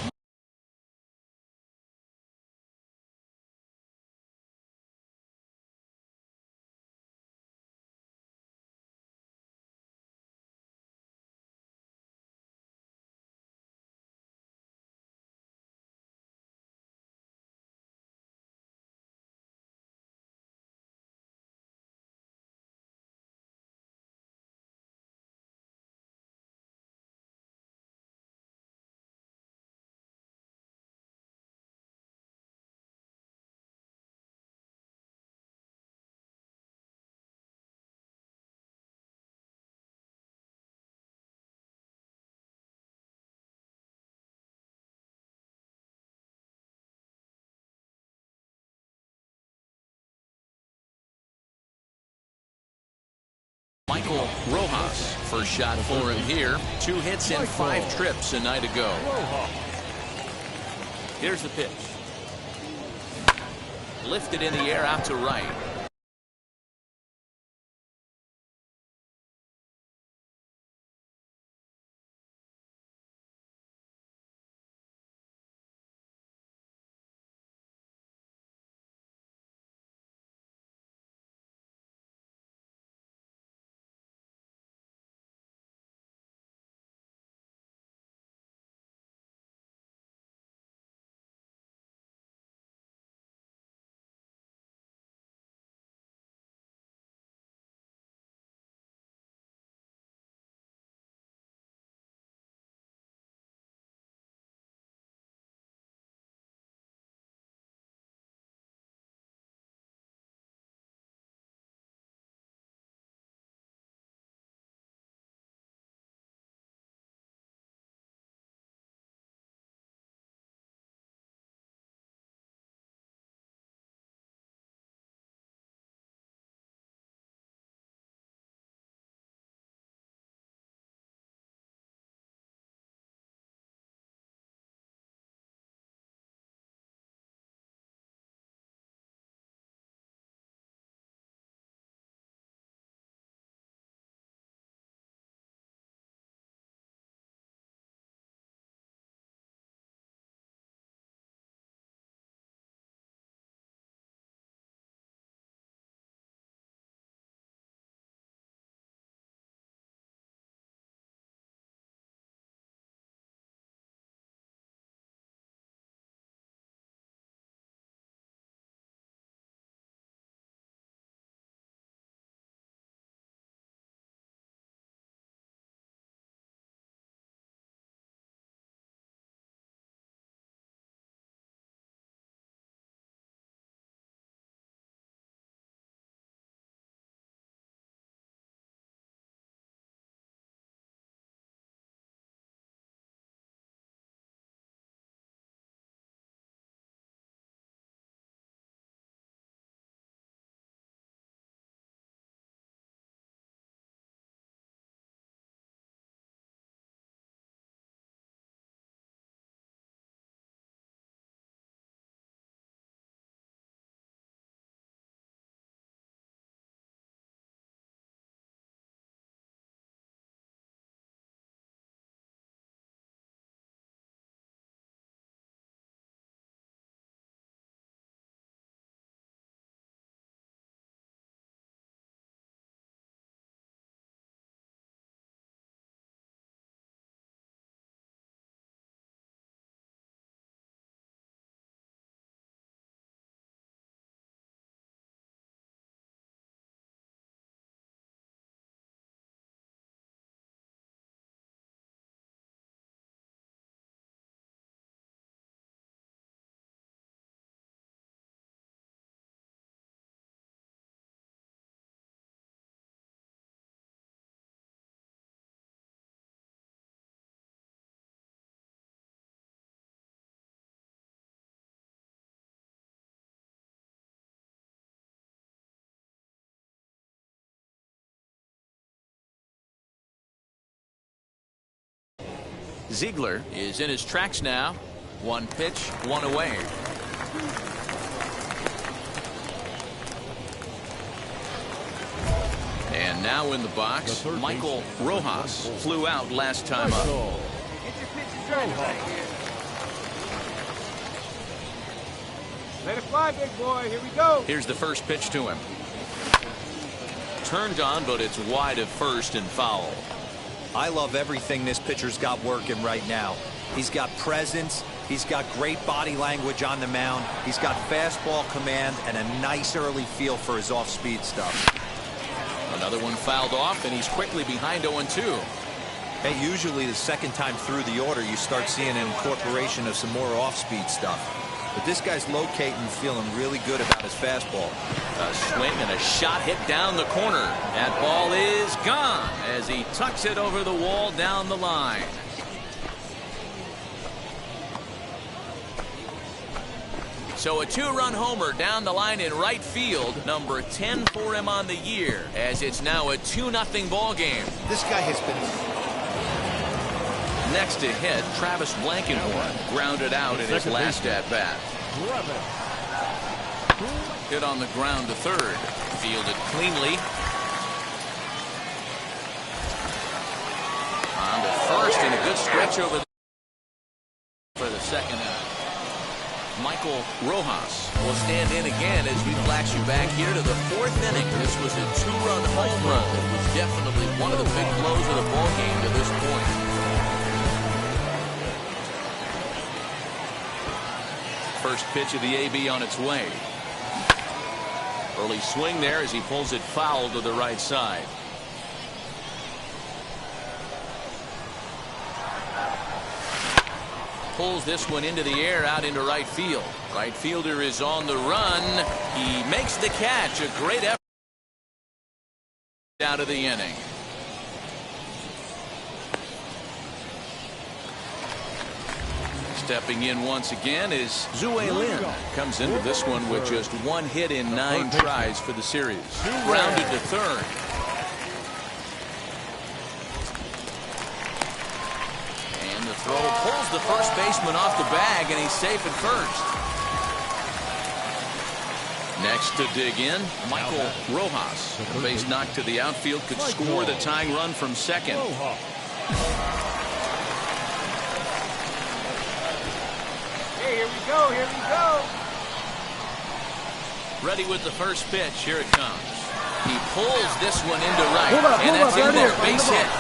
[SPEAKER 1] Michael Rojas. First shot for him here. 2 hits in 5 trips a night ago. Here's the pitch. Lifted in the air out to right. Ziegler is in his tracks now. One pitch, one away. And now in the box, Michael Rojas flew out last time up.
[SPEAKER 8] Let it fly, big boy. Here we go.
[SPEAKER 1] Here's the first pitch to him. Turned on, but it's wide of first and foul.
[SPEAKER 5] I love everything this pitcher's got working right now. He's got presence. He's got great body language on the mound. He's got fastball command and a nice early feel for his off-speed stuff.
[SPEAKER 1] Another one fouled off, and he's quickly behind 0-2.
[SPEAKER 5] Hey, usually the second time through the order, you start seeing an incorporation of some more off-speed stuff. But this guy's locating, feeling really good about his fastball.
[SPEAKER 1] A swing and a shot hit down the corner. That ball is gone as he tucks it over the wall down the line. So a two-run homer down the line in right field, number 10 for him on the year, as it's now a 2-0 ball game.
[SPEAKER 3] This guy has been...
[SPEAKER 1] Next to hit, Travis Blankenhorn grounded out in his last at-bat. Hit on the ground to third. Fielded cleanly. On to first, and a good stretch over for the second out. Michael Rojas will stand in again as we flash you back here to the fourth inning. This was a two-run home run. It was definitely one of the big blows of the ball game to this point. First pitch of the AB on its way. Early swing there as he pulls it foul to the right side. Pulls this one into the air out into right field. Right fielder is on the run. He makes the catch. A great effort out of the inning. Stepping in once again is Zue Lin. Comes into this one with just one hit in 9 tries for the series. Grounded to third. And the throw pulls the first baseman off the bag, and he's safe at first. Next to dig in, Michael Rojas. A base knock to the outfield could score the tying run from second.
[SPEAKER 8] Here we go, here we go.
[SPEAKER 1] Ready with the first pitch. Here it comes. He pulls this one into right. And that's in there. Base hit.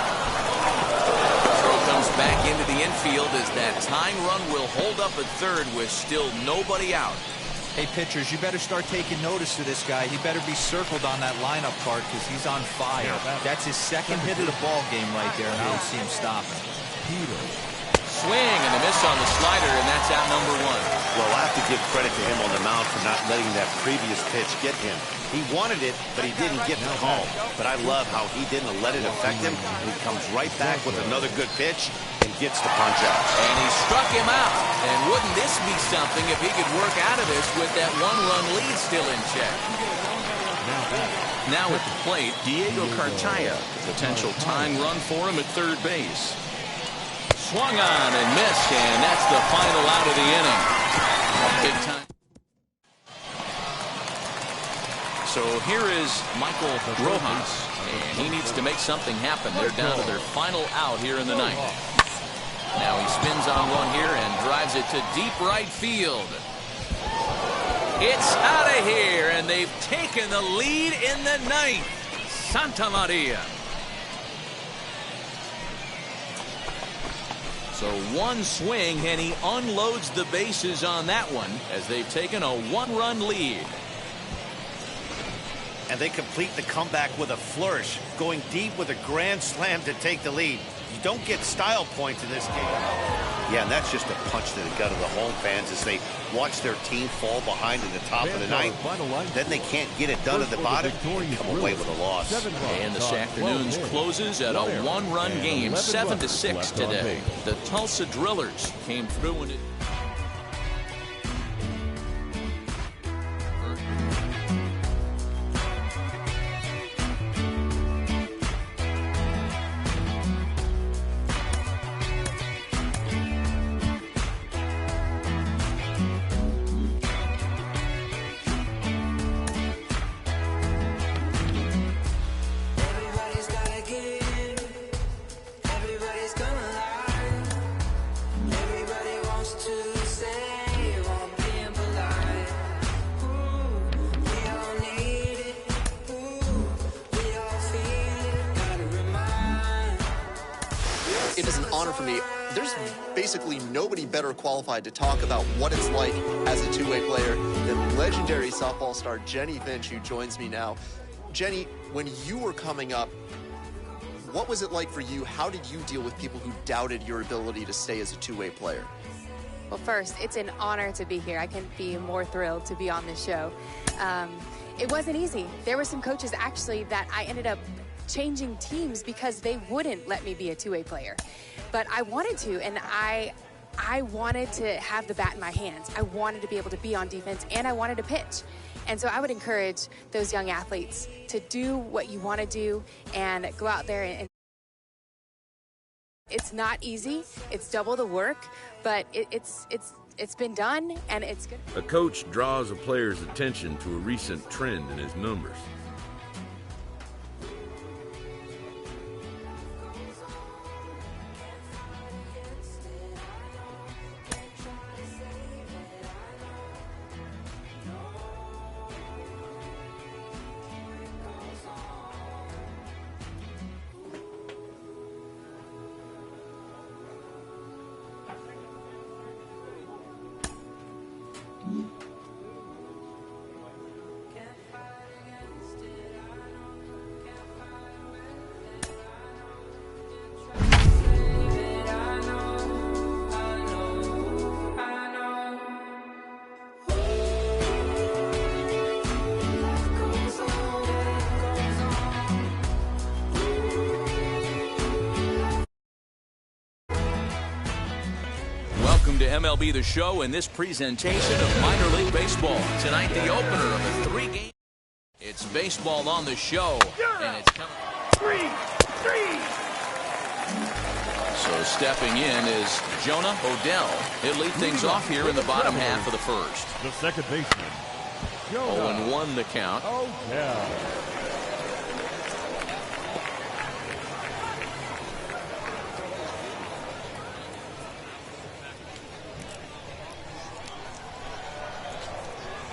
[SPEAKER 1] Throw comes back into the infield as that tying run will hold up at third with still nobody out.
[SPEAKER 5] Hey, pitchers, you better start taking notice of this guy. He better be circled on that lineup card because he's on fire. That's his second hit of the ball game right there, and I don't see him stopping.
[SPEAKER 1] Swing and a miss on the slider, and that's out number 1.
[SPEAKER 3] Well, I have to give credit to him on the mound for not letting that previous pitch get him. He wanted it, but he didn't get the call. But I love how he didn't let it affect him. He comes right back with another good pitch and gets the punch out.
[SPEAKER 1] And he struck him out. And wouldn't this be something if he could work out of this with that one-run lead still in check? Now at the plate, Diego Cartaya. Potential tying run for him at third base. Swung on and missed, and that's the final out of the inning. Big time. So here is Michael Rojas, and he needs to make something happen. They're down to their final out here in the ninth. Now he spins on one here and drives it to deep right field. It's out of here, and they've taken the lead in the ninth. Santa Maria. So one swing, and he unloads the bases on that one as they've taken a one-run lead.
[SPEAKER 3] And they complete the comeback with a flourish, going deep with a grand slam to take the lead. You don't get style points in this game. Yeah, and that's just a punch to the gut of the home fans as they watch their team fall behind in the top of the ninth. Then they can't get it done at the bottom and come away with a loss.
[SPEAKER 1] And this afternoon's closes at a one-run game, 7-6 today. The Tulsa Drillers came through and it.
[SPEAKER 6] It is an honor for me. There's basically nobody better qualified to talk about what it's like as a two-way player than legendary softball star Jenny Finch, who joins me now. Jenny, when you were coming up, what was it like for you? How did you deal with people who doubted your ability to stay as a two-way player?
[SPEAKER 12] Well, first, it's an honor to be here. I couldn't be more thrilled to be on this show. It wasn't easy. There were some coaches, actually, that I ended up changing teams because they wouldn't let me be a two-way player. But I wanted to, and I wanted to have the bat in my hands. I wanted to be able to be on defense, and I wanted to pitch. And so I would encourage those young athletes to do what you want to do and go out there and it's not easy. It's double the work, but it's been done, and it's good.
[SPEAKER 7] A coach draws a player's attention to a recent trend in his numbers.
[SPEAKER 1] Welcome to MLB The Show and this presentation of minor league baseball. Tonight, the opener of a three-game. It's baseball on the show, and it's coming.
[SPEAKER 8] 3-3.
[SPEAKER 1] So stepping in is Jonah Odell. He'll lead things off here in the bottom half of the first.
[SPEAKER 4] The second baseman,
[SPEAKER 1] 0-1 the count.
[SPEAKER 4] Odell.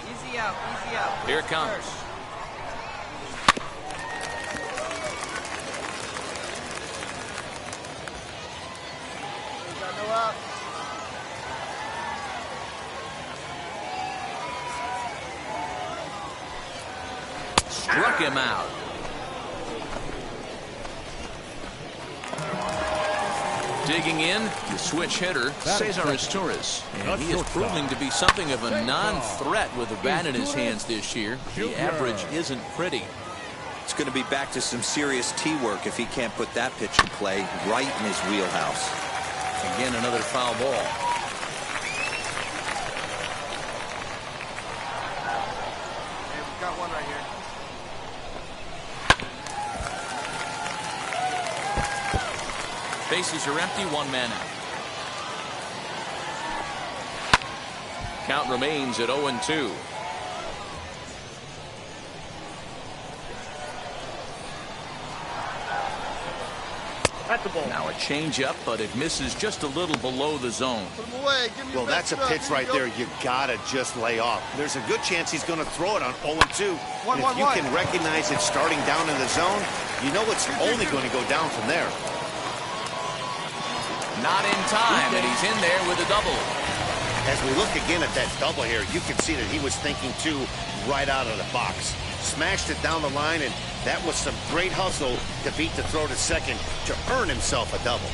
[SPEAKER 13] Easy out.
[SPEAKER 1] Here it comes.
[SPEAKER 2] No up.
[SPEAKER 1] Struck him out. Digging in, the switch hitter, Cesar Torres. And he is proving to be something of a non-threat with a bat in his hands this year. The average isn't pretty.
[SPEAKER 5] It's going to be back to some serious tee work if he can't put that pitch in play right in his wheelhouse.
[SPEAKER 1] Again, another foul ball.
[SPEAKER 2] Hey, we've got one right here.
[SPEAKER 1] Bases are empty, one man out. Count remains at 0-2.
[SPEAKER 8] At the ball.
[SPEAKER 1] Now a changeup, but it misses just a little below the zone.
[SPEAKER 2] Put him away. Give me
[SPEAKER 3] Well, that's a pitch right there you gotta just lay off. There's a good chance he's going to throw it on 0-2. And if you can recognize it starting down in the zone, you know it's only going to go down from there.
[SPEAKER 1] Not in time, and he's in there with a double.
[SPEAKER 3] As we look again at that double here, you can see that he was thinking too right out of the box. Smashed it down the line, and that was some great hustle to beat the throw to second to earn himself a double.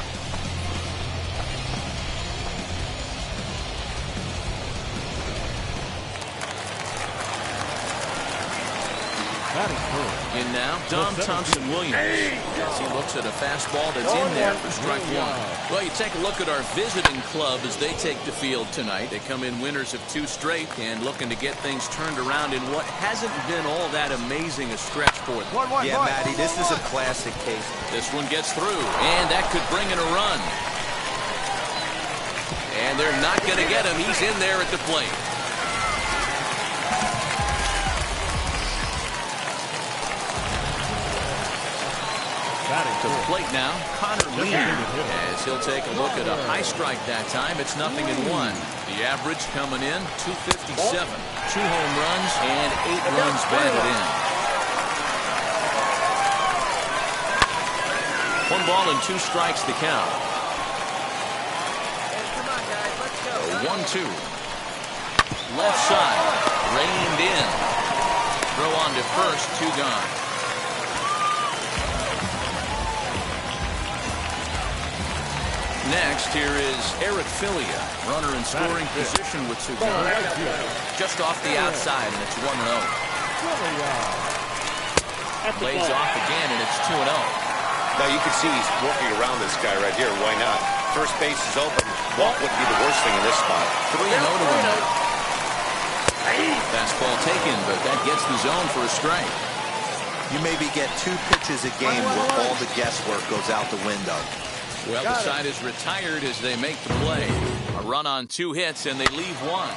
[SPEAKER 1] In now, Dom Thompson-Williams. As he looks at a fastball that's in there for strike one. Well, you take a look at our visiting club as they take the field tonight. They come in winners of 2 straight and looking to get things turned around in what hasn't been all that amazing a stretch for them.
[SPEAKER 5] Yeah, Matty, this is a classic case.
[SPEAKER 1] This one gets through, and that could bring in a run. And they're not going to get him. He's in there at the plate. To the plate now, Connor Lee, as he'll take a look at a high strike that time. It's 0-1. The average coming in, 257. 2 home runs and 8 runs batted in. 1 ball and 2 strikes the count. 1-2. Left side, reined in. Throw on to first, 2 gone. Next, here is Eric Filia, runner in scoring position with 2 gone. Just off the outside, and it's 1-0. Lays off again, and it's 2-0.
[SPEAKER 3] Now you can see he's working around this guy right here. Why not? First base is open. Walk wouldn't be the worst thing in this spot.
[SPEAKER 1] 3-0 to win it. Fastball taken, but that gets the zone for a strike.
[SPEAKER 5] You maybe get 2 pitches a game where all the guesswork goes out the window.
[SPEAKER 1] Well, the side is retired as they make the play. A run on 2 hits, and they leave 1.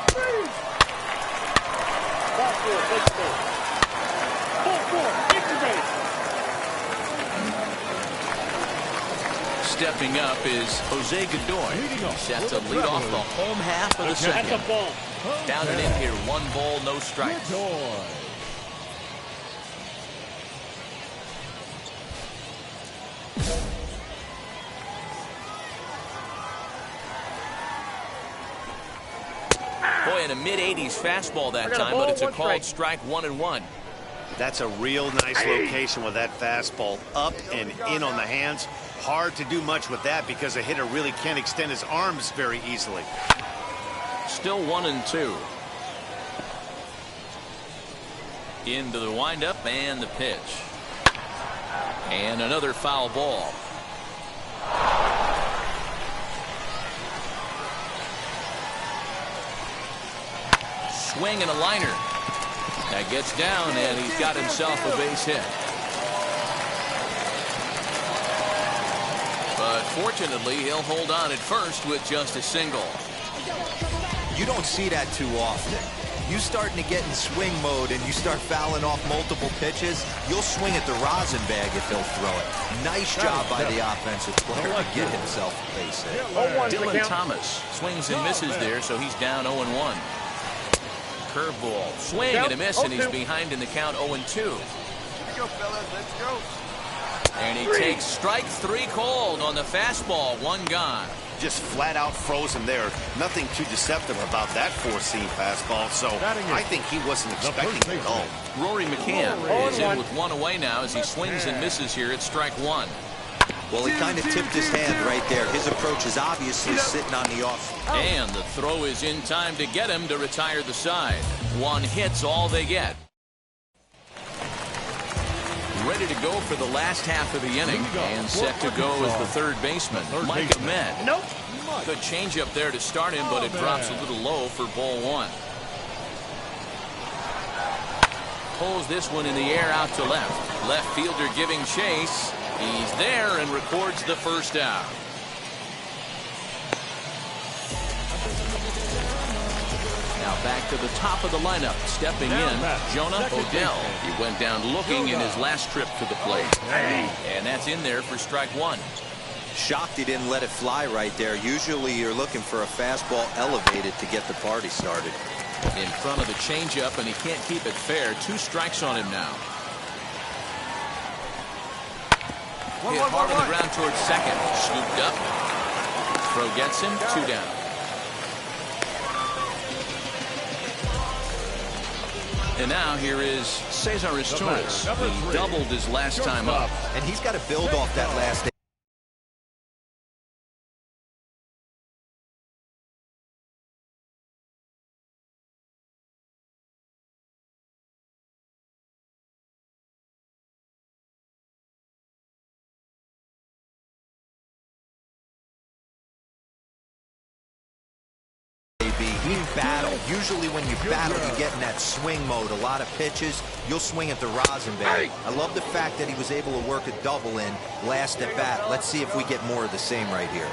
[SPEAKER 1] Stepping up is Jose Godoy, set to lead off the home half of the second. Down and in here, 1 ball, no strikes. Boy, in a mid-80s fastball that time, but it's a called strike, 1-1.
[SPEAKER 3] That's a real nice location with that fastball. Up and in on the hands. Hard to do much with that because a hitter really can't extend his arms very easily.
[SPEAKER 1] Still 1-2. Into the windup and the pitch. And another foul ball. Swing and a liner. That gets down, and he's got himself a base hit. But fortunately, he'll hold on at first with just a single.
[SPEAKER 5] You don't see that too often. You starting to get in swing mode and you start fouling off multiple pitches, you'll swing at the rosin bag if he'll throw it. Nice job by the offensive player to get himself a base hit.
[SPEAKER 1] Dylan Thomas swings and misses there, so he's down 0-1. Curveball, swing and a miss, and he's behind in the count 0-2.
[SPEAKER 2] Let's go, fellas. Let's go.
[SPEAKER 1] And he takes strike 3 called on the fastball, 1 gone.
[SPEAKER 3] Just flat out frozen there. Nothing too deceptive about that 4-seam fastball, so I think he wasn't expecting it at all.
[SPEAKER 1] Rory McCann is in with 1 away now as he swings and misses here at strike 1.
[SPEAKER 5] Well, he kind of tipped his hand right there. His approach is obviously sitting on the off.
[SPEAKER 1] And the throw is in time to get him to retire the side. 1 hit's all they get. Ready to go for the last half of the inning and set to go as the third baseman, Mike Ahmed.
[SPEAKER 8] Nope.
[SPEAKER 1] Good changeup there to start him, but it drops a little low for ball 1. Pulls this one in the air out to left. Left fielder giving chase. He's there and records the first out. Now back to the top of the lineup. Stepping in, Jonah Odell. He went down looking in his last trip to the plate. And that's in there for strike 1.
[SPEAKER 5] Shocked he didn't let it fly right there. Usually you're looking for a fastball elevated to get the party started.
[SPEAKER 1] In front of the changeup, and he can't keep it fair. 2 strikes on him now. Hit hard on the ground towards second. Scooped up. Throw gets him. 2 down. And now here is Cesar Torres. He doubled his last time up.
[SPEAKER 5] And he's got to build off that last. Battle. Usually when you battle, you get in that swing mode. A lot of pitches, you'll swing at the rosin bag. I love the fact that he was able to work a double in last at bat. Let's see if we get more of the same right here.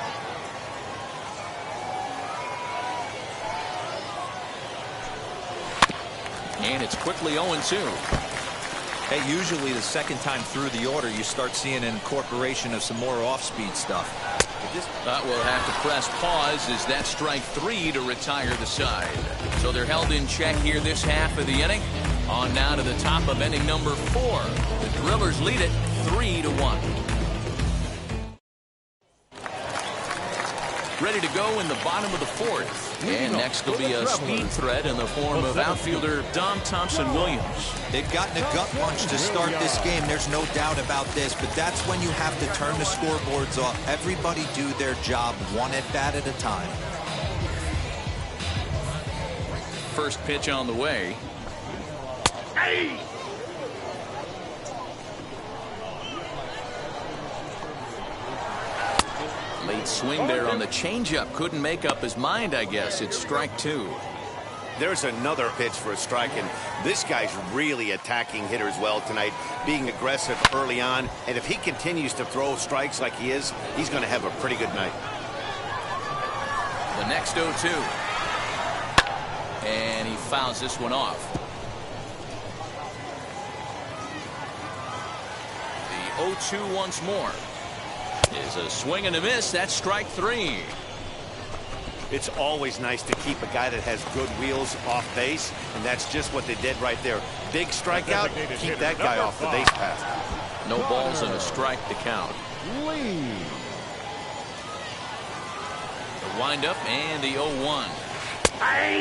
[SPEAKER 1] And it's quickly 0-2.
[SPEAKER 5] Hey, usually the second time through the order, you start seeing an incorporation of some more off-speed stuff.
[SPEAKER 1] But we'll have to press pause as that strike 3 to retire the side. So they're held in check here this half of the inning. On now to the top of inning number 4. The Drillers lead it 3-1. ready to go in the bottom of the fourth. And next will be a speed threat in the form of outfielder Dom Thompson-Williams.
[SPEAKER 5] They've gotten a gut punch to start this game. There's no doubt about this, but that's when you have to turn the scoreboards off. Everybody do their job one at bat at a time.
[SPEAKER 1] First pitch on the way.
[SPEAKER 8] Hey!
[SPEAKER 1] Late swing there on the changeup. Couldn't make up his mind, I guess. It's strike two.
[SPEAKER 3] There's another pitch for a strike, and this guy's really attacking hitters well tonight, being aggressive early on. And if he continues to throw strikes like he is, he's going to have a pretty good night.
[SPEAKER 1] The next 0-2. And he fouls this one off. The 0-2 once more. Is a swing and a miss. That's strike three.
[SPEAKER 3] It's always nice to keep a guy that has good wheels off base, and that's just what they did right there. Big strikeout, keep that guy off the base path.
[SPEAKER 1] No balls and a strike to count. The windup and the 0-1.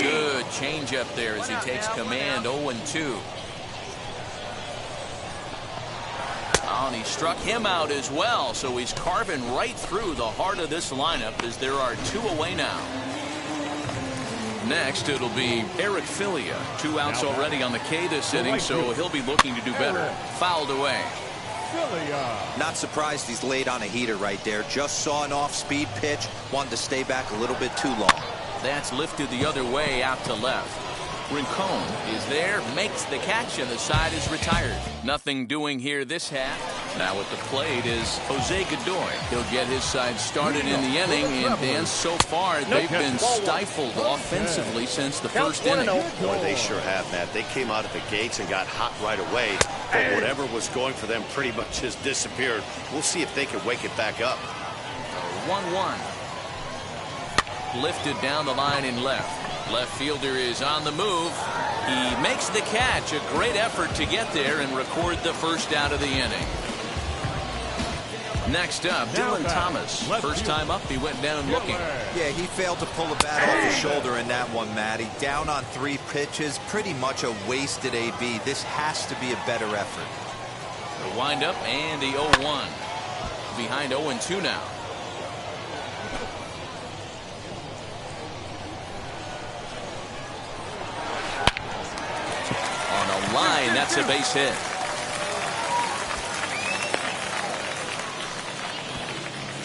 [SPEAKER 1] Good changeup there as he takes command. 0-2. Oh, and he struck him out as well, so he's carving right through the heart of this lineup as there are two away now. Next, it'll be Eric Filia. 2 outs already on the K this inning, so he'll be looking to do better. Fouled away.
[SPEAKER 5] Not surprised he's laid on a heater right there. Just saw an off-speed pitch. Wanted to stay back a little bit too long.
[SPEAKER 1] That's lifted the other way out to left. Rincon is there, makes the catch, and the side is retired. Nothing doing here this half. Now at the plate is Jose Godoy. He'll get his side started in the inning, and Dan, so far they've been stifled offensively since the first inning.
[SPEAKER 3] Boy, they sure have, Matt. They came out of the gates and got hot right away, but whatever was going for them pretty much has disappeared. We'll see if they can wake it back up.
[SPEAKER 1] 1-1. Lifted down the line in left. Left fielder is on the move. He makes the catch. A great effort to get there and record the first out of the inning. Next up, Dylan Thomas. First time up, he went down looking.
[SPEAKER 5] Yeah, he failed to pull the bat off his shoulder in that one, Matty. Down on 3 pitches. Pretty much a wasted AB. This has to be a better effort.
[SPEAKER 1] The windup and the 0-1. Behind 0-2 now. Line, that's a base hit.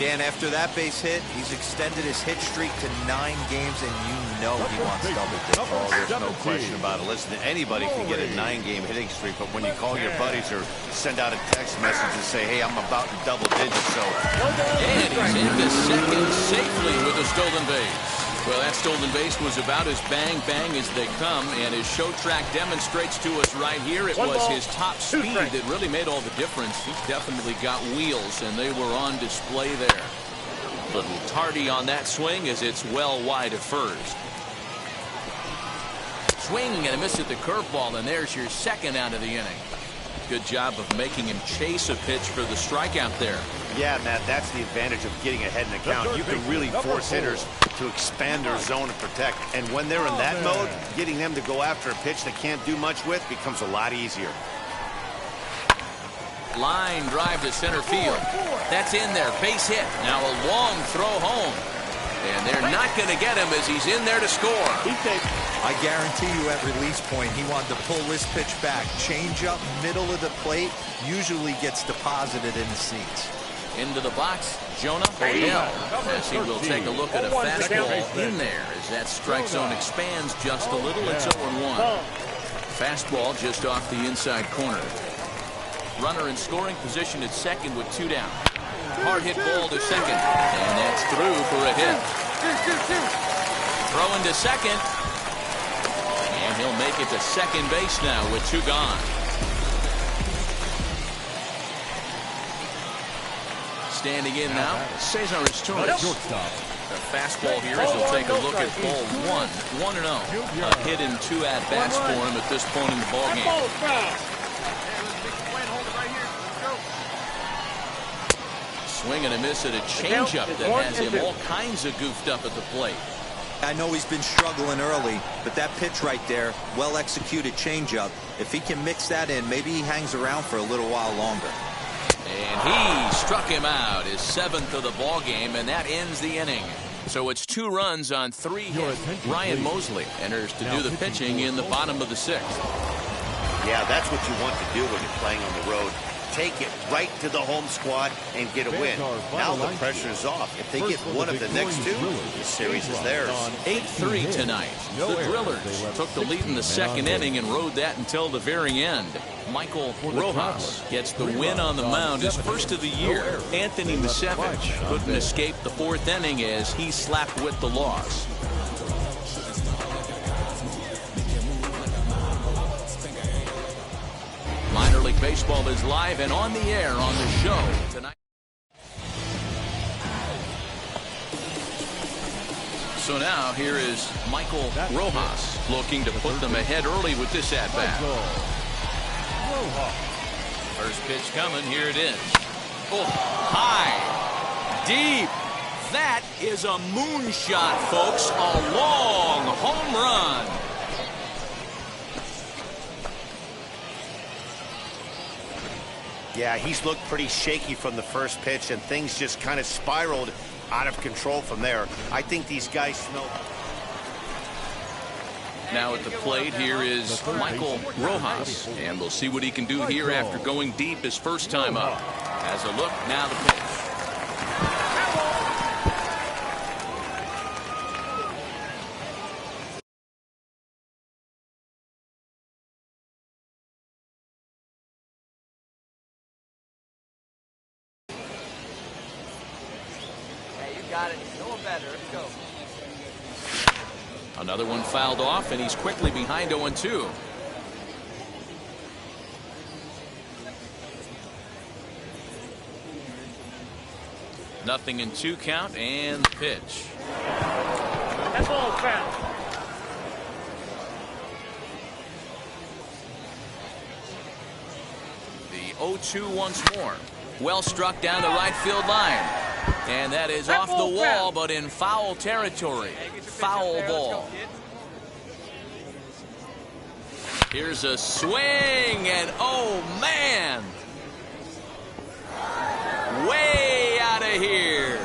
[SPEAKER 5] Dan, after that base hit, he's extended his hit streak to 9 games, and you know he wants double digits.
[SPEAKER 3] Oh, there's no question about it. Listen, anybody can get a 9-game hitting streak, but when you call your buddies or send out a text message and say, hey, I'm about in double digits, so.
[SPEAKER 1] And he's into second safely with a stolen base. Well, that stolen base was about as bang-bang as they come, and his show track demonstrates to us right here it was his top speed that really made all the difference. He's definitely got wheels, and they were on display there. Little tardy on that swing as it's well wide of first. Swing and a miss at the curveball, and there's your second out of the inning. Good job of making him chase a pitch for the strikeout there.
[SPEAKER 3] Yeah, Matt, that's the advantage of getting ahead in the count. You can really force hitters to expand their zone and protect. And when they're in that mode, getting them to go after a pitch they can't do much with becomes a lot easier.
[SPEAKER 1] Line drive to center field. That's in there. Base hit. Now a long throw home. And they're not going to get him as he's in there to score.
[SPEAKER 5] I guarantee you at release point, he wanted to pull this pitch back. Change up, middle of the plate, usually gets deposited in the seats.
[SPEAKER 1] Into the box, Jonah O'Neill. As he will take a look at a fastball in there as that strike zone expands just a little. It's 0-1. Fastball just off the inside corner. Runner in scoring position at second with 2 down. Hard hit ball to second. And that's through for a hit. Throw into second. And he'll make it to second base now with 2 gone. Standing in now, Cesar Torres. The fastball here as he'll take a look at ball 1. 1-0. A hit in 2 at-bats for him at this point in the ballgame. Swing and a miss at a changeup that has him all kinds of goofed up at the plate.
[SPEAKER 5] I know he's been struggling early, but that pitch right there, well-executed changeup, if he can mix that in, maybe he hangs around for a little while longer.
[SPEAKER 1] And he struck him out, his 7th of the ball game, and that ends the inning. So it's 2 runs on 3 hits. Ryan Mosley enters to do the pitching in the bottom of the 6th.
[SPEAKER 3] Yeah, that's what you want to do when you're playing on the road. Take it right to the home squad and get a win. Now the pressure is off. If they get one of the next 2, the series is theirs.
[SPEAKER 1] 8-3 tonight. The Drillers took the lead in the 2nd inning and rode that until the very end. Michael Rojas gets the win on the mound, his first of the year. Anthony Misevich couldn't escape the 4th inning as he slapped with the loss. Minor League Baseball is live and on the air on the show tonight. So now here is Michael Rojas looking to put them ahead early with this at-bat. First pitch coming. Here it is. Oh, high, deep. That is a moonshot, folks. A long home run.
[SPEAKER 3] Yeah, he's looked pretty shaky from the first pitch, and things just kind of spiraled out of control from there. I think these guys smell.
[SPEAKER 1] Now at the plate, here is Michael Rojas, and we'll see what he can do here after going deep his first time up. As a look, now the pitch.
[SPEAKER 6] Got it. No one better. Let's go.
[SPEAKER 1] Another one fouled off, and he's quickly behind 0-2. Nothing in 2 count, and the pitch.
[SPEAKER 8] That ball is foul.
[SPEAKER 1] The 0-2 once more. Well struck down the right field line. And that is off the wall, but in foul territory. Foul ball. Here's a swing, and oh, man. Way out of here.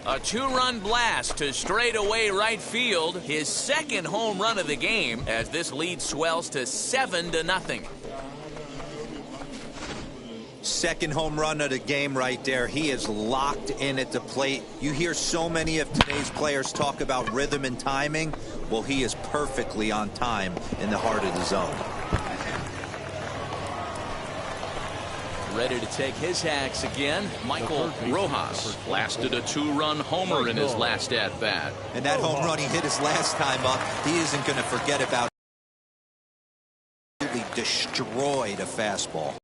[SPEAKER 1] A 2-run blast to straightaway right field. His 2nd home run of the game as this lead swells to 7-0.
[SPEAKER 5] 2nd home run of the game right there. He is locked in at the plate. You hear so many of today's players talk about rhythm and timing. Well, he is perfectly on time in the heart of the zone.
[SPEAKER 1] Ready to take his hacks again. Michael Rojas blasted a 2-run homer in his last at-bat.
[SPEAKER 5] And that home run he hit his last time up, he isn't going to forget about. He destroyed a fastball.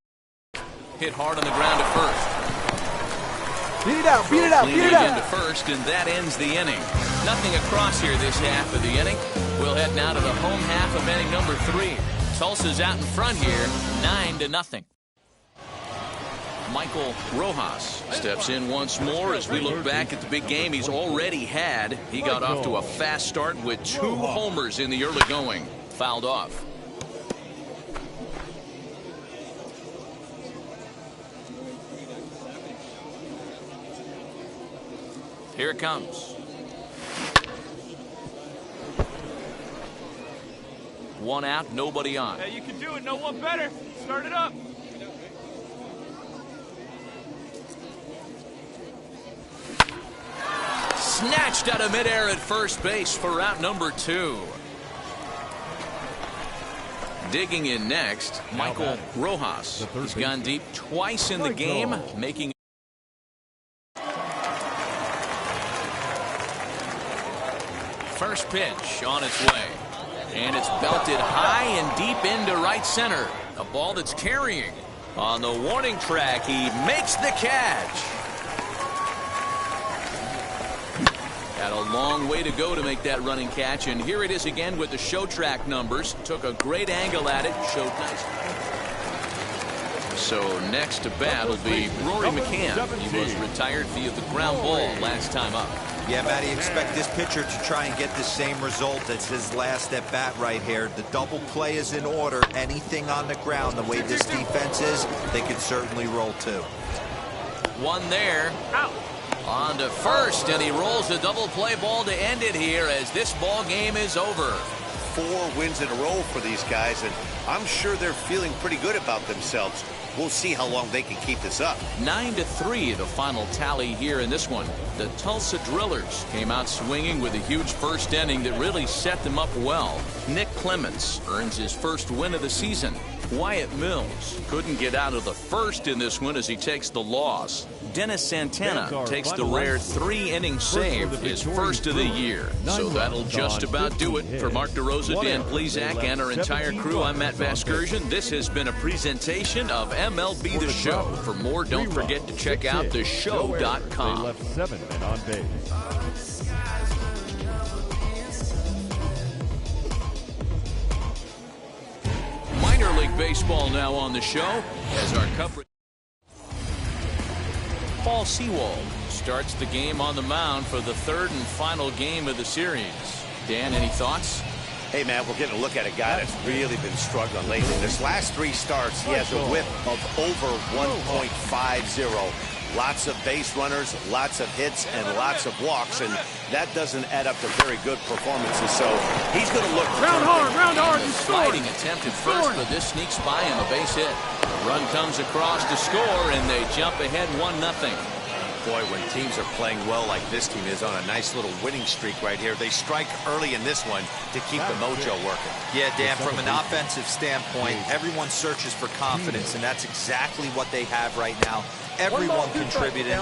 [SPEAKER 1] Hit hard on the ground at first.
[SPEAKER 2] Beat it out, beat it out, beat it out.
[SPEAKER 1] Into first, and that ends the inning. Nothing across here this half of the inning. We'll head now to the home half of inning number 3. Tulsa's out in front here, 9-0. Michael Rojas steps in once more as we look back at the big game he's already had. He got off to a fast start with 2 homers in the early going. Fouled off. Here it comes. 1 out, nobody on.
[SPEAKER 8] Hey, you can do it. No one better. Start it up.
[SPEAKER 1] Snatched out of midair at first base for out number 2. Digging in next, Michael Rojas. He's gone deep twice in the game, making first pitch on its way. And it's belted high and deep into right center. A ball that's carrying. On the warning track, he makes the catch. Had a long way to go to make that running catch, and here it is again with the show track numbers. Took a great angle at it, showed nice. So next to bat will be Rory McCann. He was retired via the ground ball last time up.
[SPEAKER 5] Yeah, Matty, expect this pitcher to try and get the same result as his last at bat right here. The double play is in order. Anything on the ground, the way this defense is, they could certainly roll too.
[SPEAKER 1] One there. Out. On to first, and he rolls the double play ball to end it here as this ball game is over.
[SPEAKER 3] 4 wins in a row for these guys, and I'm sure they're feeling pretty good about themselves. We'll see how long they can keep this up.
[SPEAKER 1] 9-3 the final tally here in this one. The Tulsa Drillers came out swinging with a huge first inning that really set them up well. Nick Clements earns his first win of the season. Wyatt Mills couldn't get out of the first in this one as he takes the loss. Dennis Santana takes the rare 3-inning save, his first of the year. So that'll just about do it. For Mark DeRosa, Dan Plesac, and our entire crew, I'm Matt Vasgersian. This has been a presentation of MLB The Show. For more, don't forget to check out theshow.com.
[SPEAKER 4] They left 7 men on base.
[SPEAKER 1] Minor League Baseball now on the show as our coverage. Paul Sewald starts the game on the mound for the 3rd and final game of the series. Dan, any thoughts?
[SPEAKER 3] Hey, man, we're getting a look at a guy that's really been struggling lately. This last 3 starts, he has a whip of over 1.50. Lots of base runners, lots of hits, and lots of walks, and that doesn't add up to very good performances. So he's going to look
[SPEAKER 8] round hard, and
[SPEAKER 1] sliding attempt at first, but this sneaks by him, a base hit. The run comes across to score, and they jump ahead 1-0.
[SPEAKER 3] Boy, when teams are playing well like this team is on a nice little winning streak right here, they strike early in this one to keep the mojo working.
[SPEAKER 5] Yeah, Dan, from an offensive standpoint, everyone searches for confidence, and that's exactly what they have right now. Everyone contributing.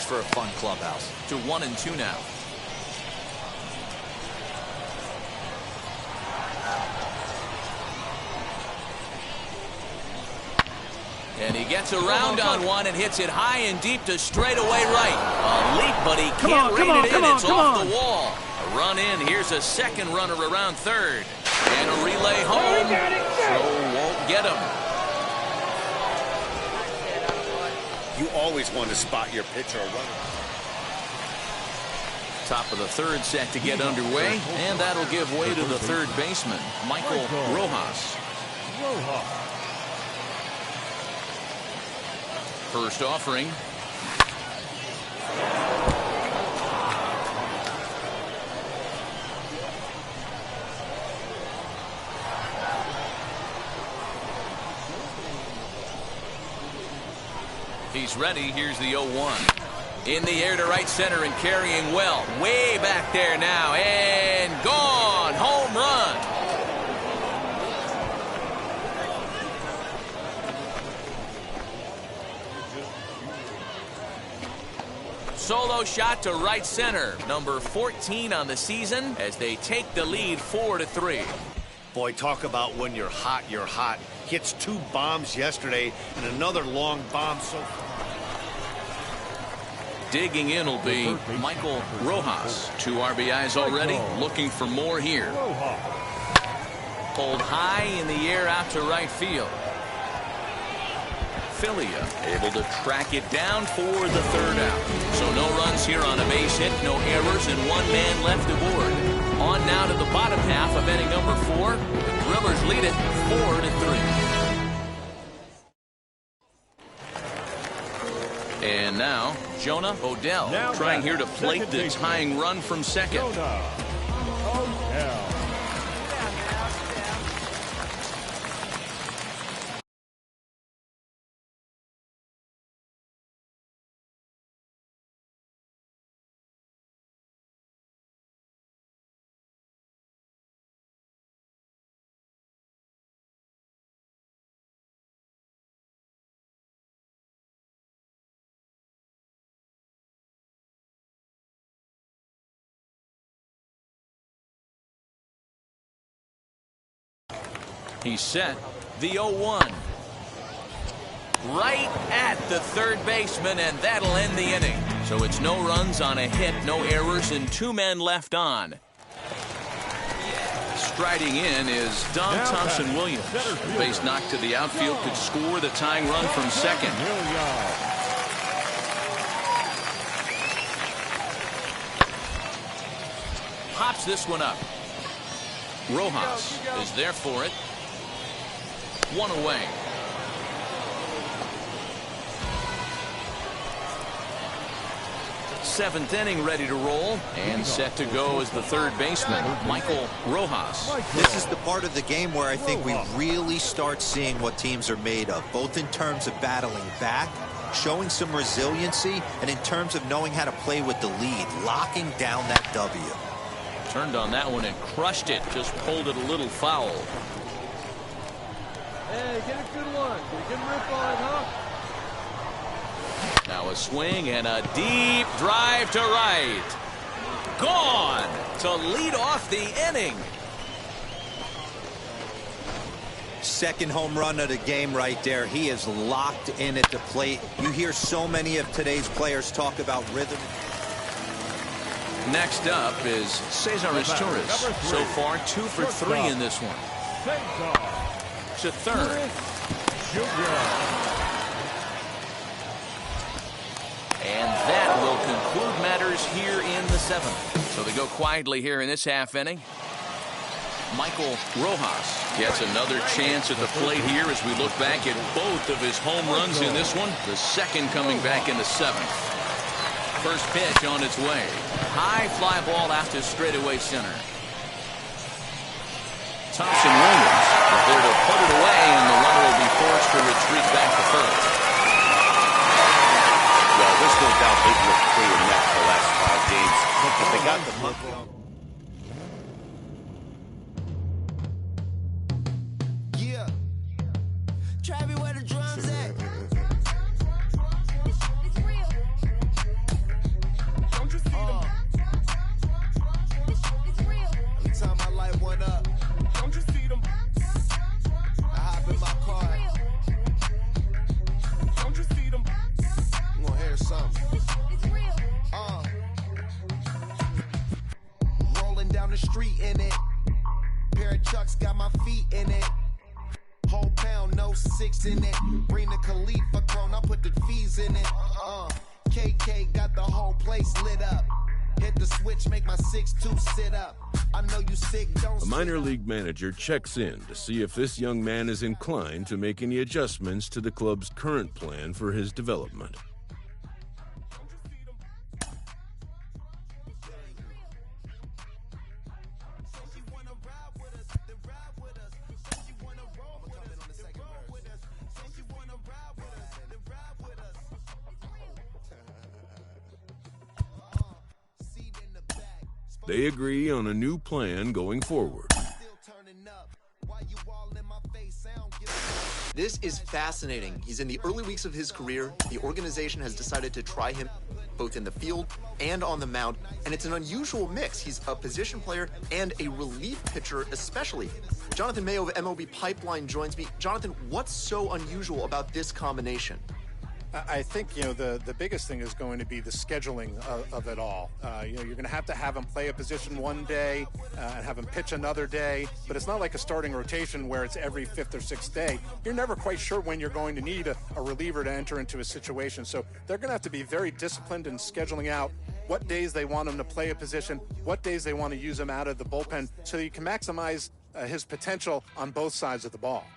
[SPEAKER 5] for a fun clubhouse.
[SPEAKER 1] To 1-2 now. And he gets around on one and hits it high and deep to straightaway right. A leap, but he can't rein it in. It's off the wall. A run in. Here's a second runner around third. And a relay home. Throw won't get him.
[SPEAKER 3] You always want to spot your pitcher or runner.
[SPEAKER 1] Top of the third set to get underway. And that'll give way to the third baseman, Michael Rojas. First offering. He's ready. Here's the 0-1. In the air to right center and carrying well. Way back there now. And gone. Home run. Solo shot to right center. Number 14 on the season as they take the lead 4-3.
[SPEAKER 3] Boy, talk about when you're hot, you're hot. Hits 2 bombs yesterday and another long bomb so far.
[SPEAKER 1] Digging in will be Michael Rojas. 2 RBIs already. Looking for more here. Pulled high in the air out to right field. Filia able to track it down for the third out. So no runs here on a base hit, no errors, and 1 man left aboard. On now to the bottom half of inning number 4. The Drillers lead it 4-3. And now Jonah Odell trying here to plate the tying run from second. He's set. The 0-1. Right at the third baseman, and that'll end the inning. So it's no runs on a hit, no errors, and 2 men left on. Striding in is Dom Thompson-Williams. The base knock to the outfield could score the tying run from second. Pops this one up. Rojas is there for it. 1 away. Seventh inning ready to roll and set to go as the third baseman, Michael Rojas.
[SPEAKER 5] This is the part of the game where I think we really start seeing what teams are made of, both in terms of battling back, showing some resiliency, and in terms of knowing how to play with the lead, locking down that W.
[SPEAKER 1] Turned on that one and crushed it, just pulled it a little foul.
[SPEAKER 2] Hey, get a good one. Get a good rip on it, huh?
[SPEAKER 1] Now a swing and a deep drive to right. Gone to lead off the inning.
[SPEAKER 5] Second home run of the game right there. He is locked in at the plate. You hear so many of today's players talk about rhythm.
[SPEAKER 1] Next up is Cesar Torres. So far 2 for 3 in this one. To third. And that will conclude matters here in the 7th. So they go quietly here in this half inning. Michael Rojas gets another chance at the plate here as we look back at both of his home runs in this one. The second coming back in the 7th. First pitch on its way. High fly ball out to straightaway center. Thompson-Williams is there to put it away, and the runner will be forced to retreat back to first.
[SPEAKER 3] Well, this no doubt they've looked pretty net the last 5 games. But they got the monkey on.
[SPEAKER 11] Yeah. Travis, where the drums at?
[SPEAKER 13] street in it. Pair of Chucks got my feet in it. Whole pound, no 6 in it. Bring the Khalifa cone, I put the fees in it. KK got the whole place lit up. Hit the switch, make my 6'2" sit up. I know you sick, don't.
[SPEAKER 7] A minor league manager checks in to see if this young man is inclined to make any adjustments to the club's current plan for his development. They agree on a new plan going forward.
[SPEAKER 6] This is fascinating. He's in the early weeks of his career. The organization has decided to try him both in the field and on the mound, and it's an unusual mix. He's a position player and a relief pitcher especially. Jonathan Mayo of MLB Pipeline joins me. Jonathan, what's so unusual about this combination?
[SPEAKER 14] I think, the biggest thing is going to be the scheduling of it all. You're going to have him play a position one day and have him pitch another day, but it's not like a starting rotation where it's every 5th or 6th day. You're never quite sure when you're going to need a reliever to enter into a situation. So they're going to have to be very disciplined in scheduling out what days they want him to play a position, what days they want to use him out of the bullpen, so that you can maximize his potential on both sides of the ball.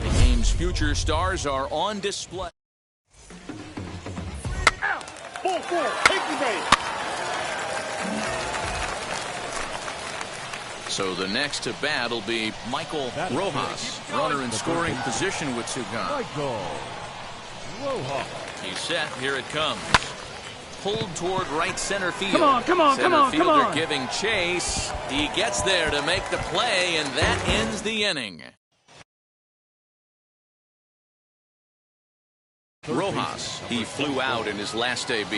[SPEAKER 1] The game's future stars are on display.
[SPEAKER 8] Ball 4, take the base.
[SPEAKER 1] So the next to bat will be Michael Rojas, runner in scoring position with Sugan.
[SPEAKER 4] Michael Rojas.
[SPEAKER 1] He's set. Here it comes. Pulled toward right center field.
[SPEAKER 8] Center
[SPEAKER 1] fielder giving chase. He gets there to make the play, and that ends the inning. Rojas, he flew out in his last AB.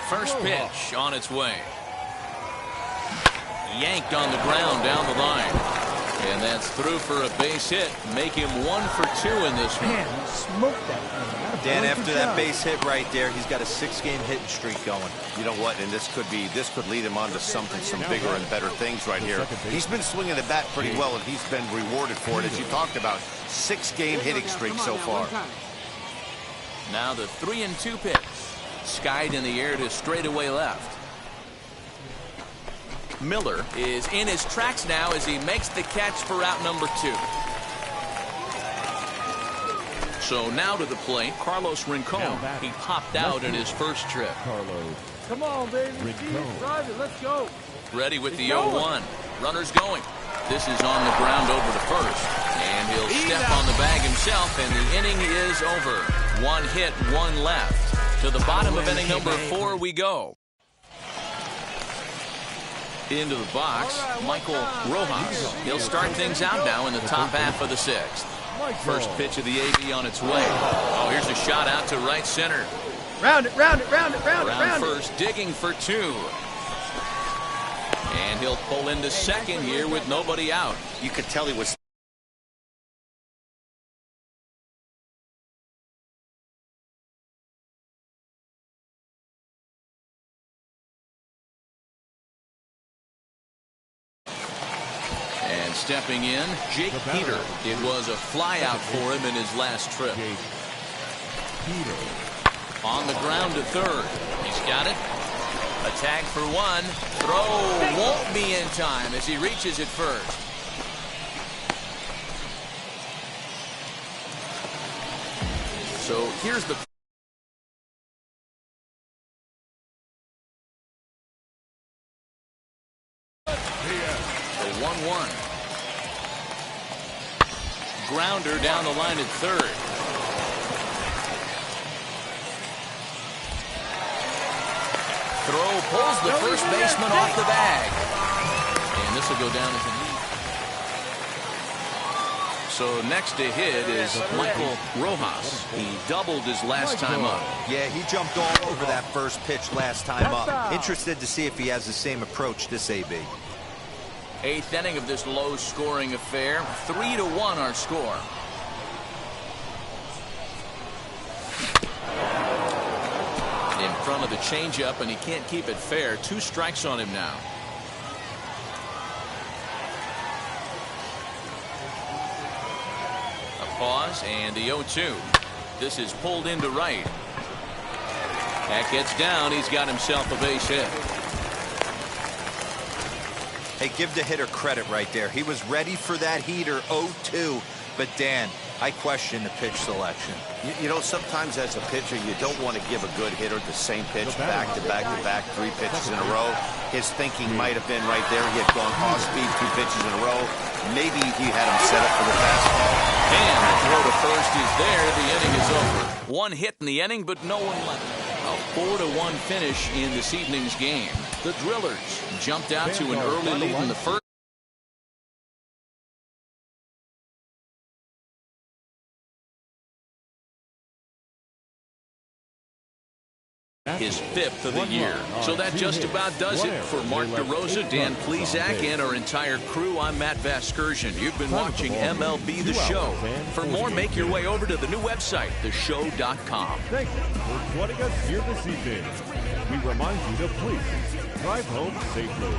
[SPEAKER 1] First pitch on its way. Yanked on the ground down the line. And that's through for a base hit. Make him 1 for 2 in this one.
[SPEAKER 5] Man, smoked that. Dan, after that base hit right there, he's got a 6-game hitting streak going.
[SPEAKER 3] You know what? And this could lead him on to some bigger and better things right here. He's been swinging the bat pretty well, and he's been rewarded for it, as you talked about. 6-game hitting streak so far.
[SPEAKER 1] Now the 3-2 pitch. Skied in the air to straightaway left. Miller is in his tracks now as he makes the catch for out number 2. So now to the plate, Carlos Rincon. He popped out in his first trip.
[SPEAKER 4] Carlos.
[SPEAKER 2] Come on, baby. Drive it. Let's go.
[SPEAKER 1] Ready with the 0-1. Runners going. This is on the ground over to first. And he'll step on the bag himself, and the inning is over. 1 hit, 1 left. To the bottom of inning number 4 we go. Into the box, Michael Rojas. He'll start things out now in the top half of the 6th. First pitch of the AB on its way. Oh, here's a shot out to right center.
[SPEAKER 2] Round it, round it, round it, round it, round it.
[SPEAKER 1] First, digging for 2. And he'll pull into second here with nobody out.
[SPEAKER 3] You could tell he was
[SPEAKER 1] stepping in, Jake Peter. It was a flyout for him in his last trip. On the ground to third. He's got it. A tag for 1. Throw won't be in time as he reaches it first. So here's the grounder down the line at third. Throw pulls the first baseman off the bag. And this will go down as a lead. So next to hit is Michael Rojas. He doubled his last time up.
[SPEAKER 5] Yeah, he jumped all over that first pitch last time up. Interested to see if he has the same approach this AB.
[SPEAKER 1] Eighth inning of this low-scoring affair. 3-1 our score. In front of the changeup, and he can't keep it fair. 2 strikes on him now. Pause and the 0-2. This is pulled into right. That gets down. He's got himself a base hit.
[SPEAKER 5] Hey, give the hitter credit right there. He was ready for that heater 0-2. But Dan, I question the pitch selection.
[SPEAKER 3] You know, sometimes as a pitcher, you don't want to give a good hitter the same pitch back to back to back, 3 pitches in a row. His thinking might have been right there. He had gone off speed 2 pitches in a row. Maybe he had him set up for the fastball.
[SPEAKER 1] And the throw to first is there. The inning is over. 1 hit in the inning, but no one left. A 4-1 finish in this evening's game. The Drillers jumped out to an early lead in the first. His 5th of the year. So that just about does it for Mark DeRosa, Dan Plesac, and our entire crew. I'm Matt Vasgersian. You've been watching MLB The Show. For more, make your way over to the new website, theshow.com.
[SPEAKER 4] Thank you for joining us here this evening. We remind you to please drive home safely.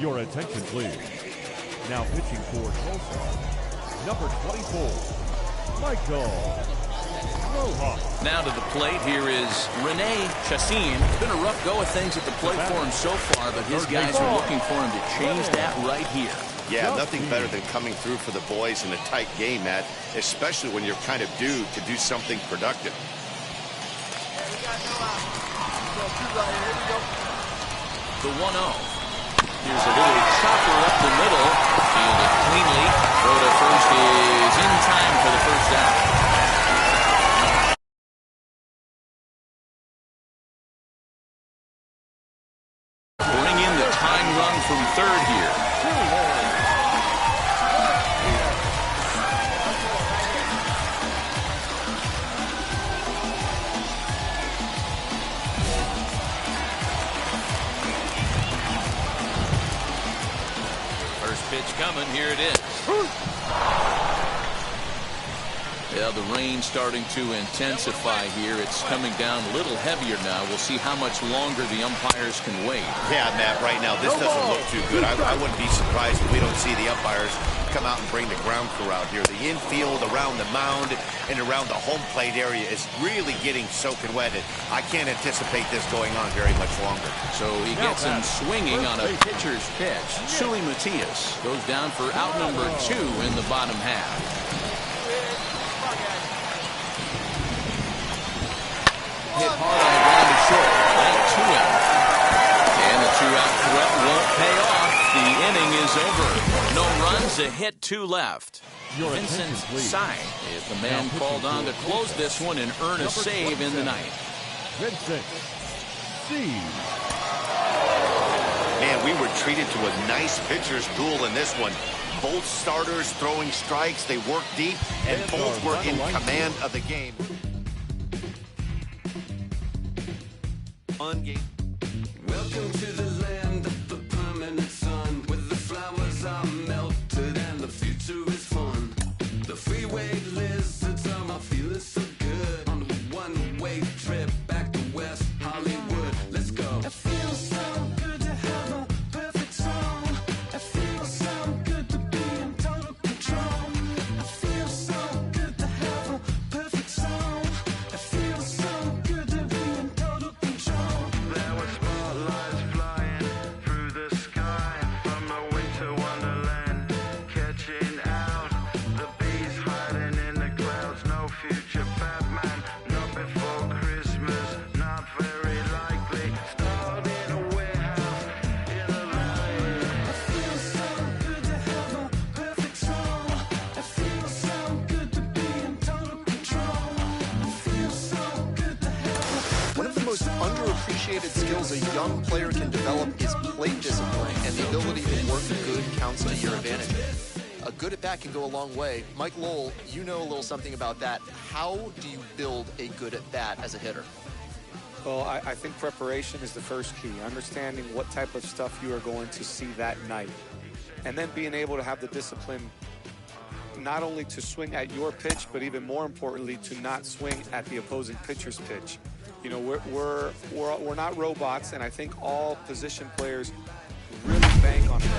[SPEAKER 4] Your attention, please. Now pitching for Tulsa, number 24, Michael Rojas.
[SPEAKER 1] Now to the plate, here is Rene Chassin. It's been a rough go of things at the plate for him so far, but his guys are looking for him to change that right here.
[SPEAKER 3] Yeah, nothing better than coming through for the boys in a tight game, Matt, especially when you're kind of due to do something productive.
[SPEAKER 1] The 1-0. Here's a little chopper up the middle. Fielded cleanly. Throw to first is in time for the first out. Bring in the tying run from third here. Pitch coming. Here it is. Yeah, the rain starting to intensify here. It's coming down a little heavier now. We'll see how much longer the umpires can wait.
[SPEAKER 3] Yeah, Matt, right now this doesn't look too good. I wouldn't be surprised if we don't see the umpires come out and bring the ground crew out here. The infield around the mound and around the home plate area is really getting soaking wet. I can't anticipate this going on very much longer.
[SPEAKER 1] So he gets him swinging on a pitcher's pitch. Sui Matias goes down for out number 2 in the bottom half. Hit hard on the ground to short. Back to him. And the 2-out threat won't pay off. The inning is over. No runs, a hit, 2 left. Vincent Tsai is the man called on to close this one and earn a save in the ninth.
[SPEAKER 4] Vincent C.
[SPEAKER 3] Man, we were treated to a nice pitcher's duel in this one. Both starters throwing strikes. They worked deep, and both were in command of the game.
[SPEAKER 15] Welcome to the land of the permanent sun, where the flowers are melted and the future is fun. The freeway lizards are feeling so good on a one-way trip back to West Hollywood. Let's go. It feels so good to have a perfect song. It feels so good to be in total control. It feels so good to have a perfect song. It feels so good to be in total control. There were spotlights flying
[SPEAKER 6] underappreciated skills a young player can develop is plate discipline and the ability to work good counts to your advantage. A good at bat can go a long way. Mike Lowell, you know a little something about that. How do you build a good at bat as a hitter?
[SPEAKER 16] Well, I think preparation is the first key. Understanding what type of stuff you are going to see that night. And then being able to have the discipline not only to swing at your pitch, but even more importantly, to not swing at the opposing pitcher's pitch. You know, we're not robots, and I think all position players really bank on it.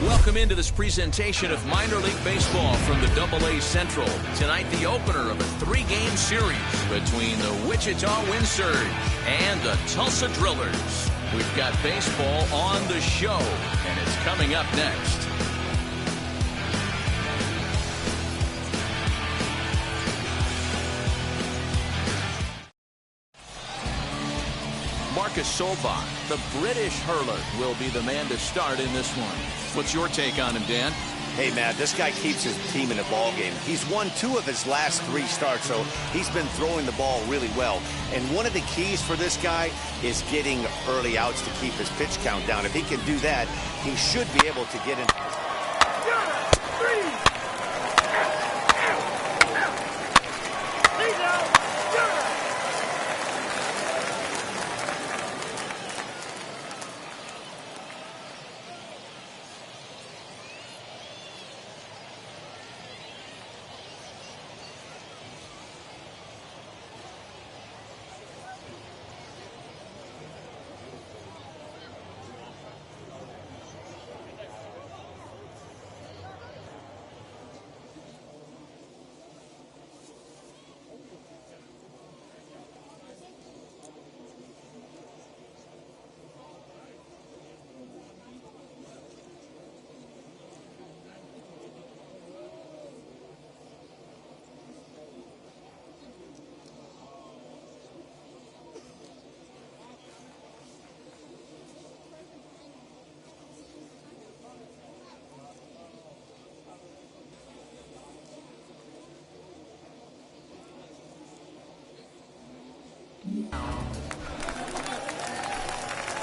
[SPEAKER 1] Welcome into this presentation of minor league baseball from the AA Central. Tonight, the opener of a 3-game series between the Wichita Wind Surge and the Tulsa Drillers. We've got baseball on the show, and it's coming up next. Marcus Solbach, the British hurler, will be the man to start in this one. What's your take on him, Dan?
[SPEAKER 3] Hey, Matt, this guy keeps his team in a ball game. He's won 2 of his last 3 starts, so he's been throwing the ball really well. And one of the keys for this guy is getting early outs to keep his pitch count down. If he can do that, he should be able to get in.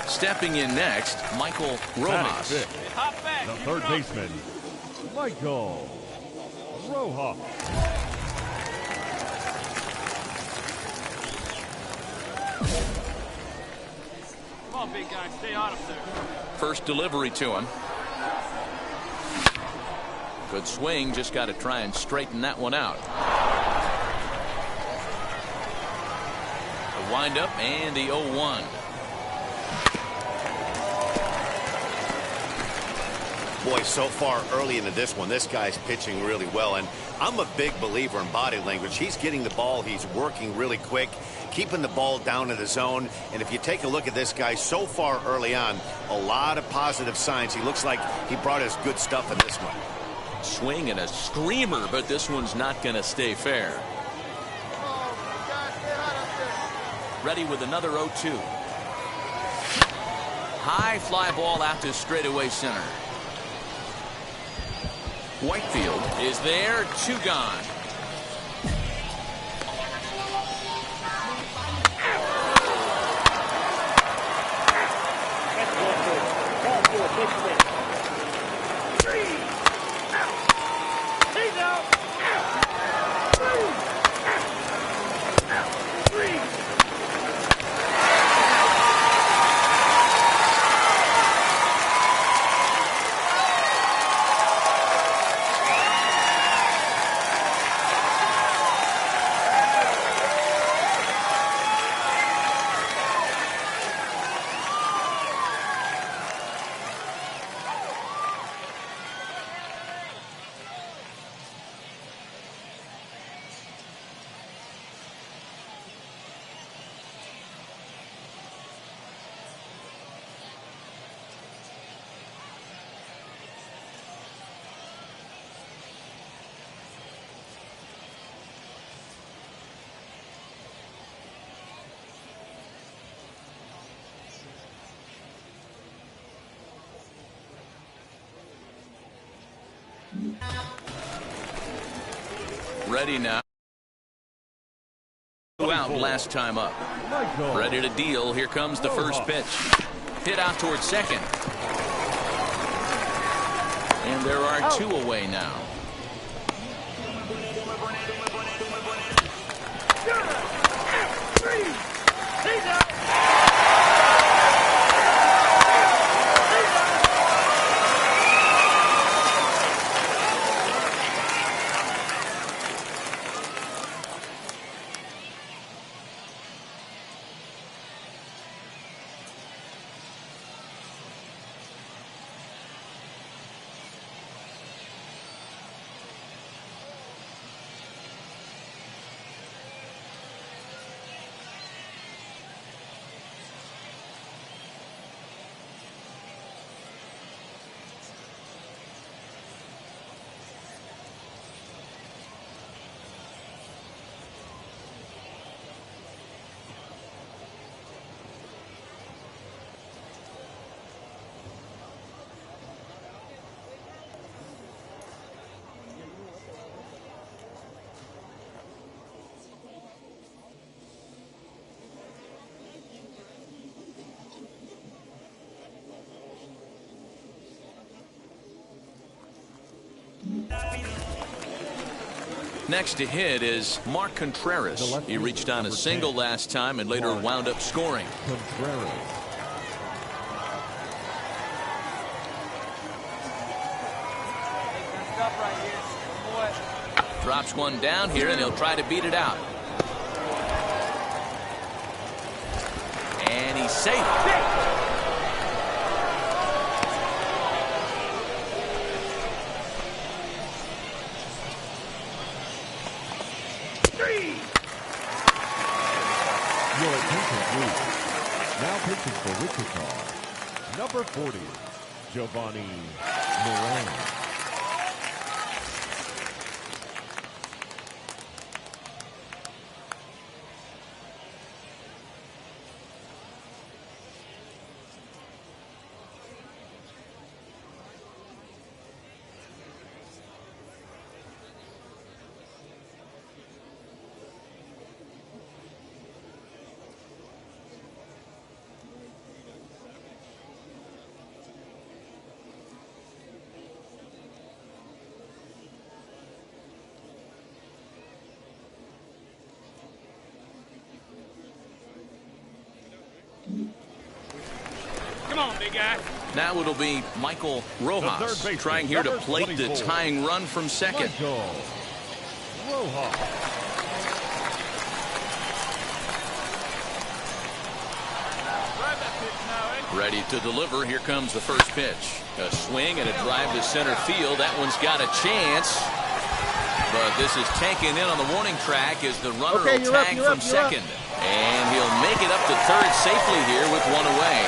[SPEAKER 1] Stepping in next, Michael Rojas.
[SPEAKER 4] The third baseman, Michael Rojas.
[SPEAKER 8] Come on, big guy, stay on him there.
[SPEAKER 1] First delivery to him. Good swing, just got to try and straighten that one out. The windup and the 0-1.
[SPEAKER 3] Boy, so far early into this one, this guy's pitching really well, and I'm a big believer in body language. He's getting the ball, he's working really quick, keeping the ball down in the zone, and if you take a look at this guy so far early on, a lot of positive signs. He looks like he brought his good stuff in this one.
[SPEAKER 1] Swing and a screamer, but this one's not going to stay fair. Ready with another 0-2. High fly ball out to straightaway center. Whitefield is there, 2 gone. Ready now. Out last time up. Ready to deal. Here comes the first pitch. Hit out towards second. And there are two away now. Next to hit is Mark Contreras. He reached on a single last time and later wound up scoring.
[SPEAKER 4] Contreras.
[SPEAKER 1] Drops one down here and he'll try to beat it out. And he's safe.
[SPEAKER 4] Your attention, please. Now pitching for Wichita, number 40, Giovanni Moran.
[SPEAKER 2] Come on, big guy.
[SPEAKER 1] Now it'll be Michael Rojas trying here to plate the tying run from second.
[SPEAKER 4] Rojas.
[SPEAKER 1] Ready to deliver. Here comes the first pitch. A swing and a drive to center field. That one's got a chance. But this is taken in on the warning track as the runner will tag from second. And he'll make it up to third safely here with one away.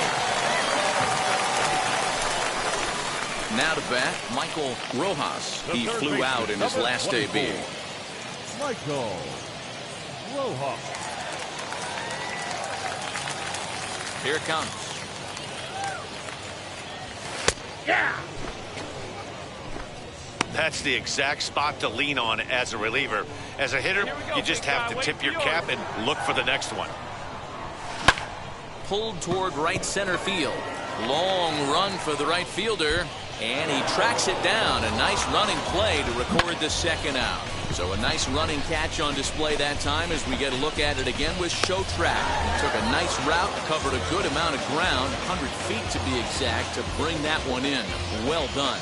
[SPEAKER 1] Now to bat, Michael Rojas. He flew out in his last debut.
[SPEAKER 4] Michael Rojas.
[SPEAKER 1] Here it comes.
[SPEAKER 2] Yeah.
[SPEAKER 3] That's the exact spot to lean on as a reliever. As a hitter, you just have to tip your cap and look for the next one.
[SPEAKER 1] Pulled toward right center field. Long run for the right fielder. And he tracks it down. A nice running play to record the second out. So a nice running catch on display that time as we get a look at it again with Show Track. He took a nice route, covered a good amount of ground, 100 feet to be exact, to bring that one in. Well done.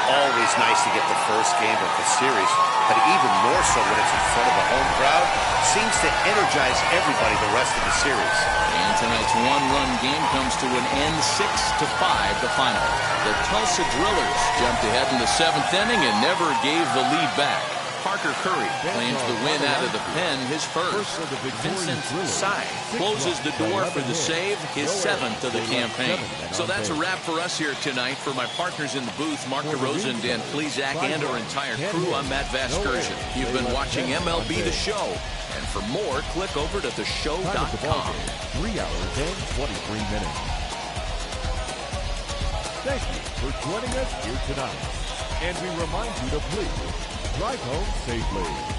[SPEAKER 3] Always nice to get the first game of the series, but even more so when it's in front of a home crowd. Seems to energize everybody the rest of the series.
[SPEAKER 1] And tonight's one-run game comes to an end, 6-5 the final. The Tulsa Drillers jumped ahead in the 7th inning and never gave the lead back. Parker Curry claims the win out of the pen, his first. Vincent Sy closes the door for the save, his 7th of the campaign. So that's a wrap for us here tonight. For my partners in the booth, Mark DeRosa and Dan Plesac, and our entire crew, I'm Matt Vasgersian. You've been watching MLB The Show. And for more, click over to theshow.com.
[SPEAKER 4] 3 hours and 23 minutes. Thank you for joining us here tonight. And we remind you to please drive home safely.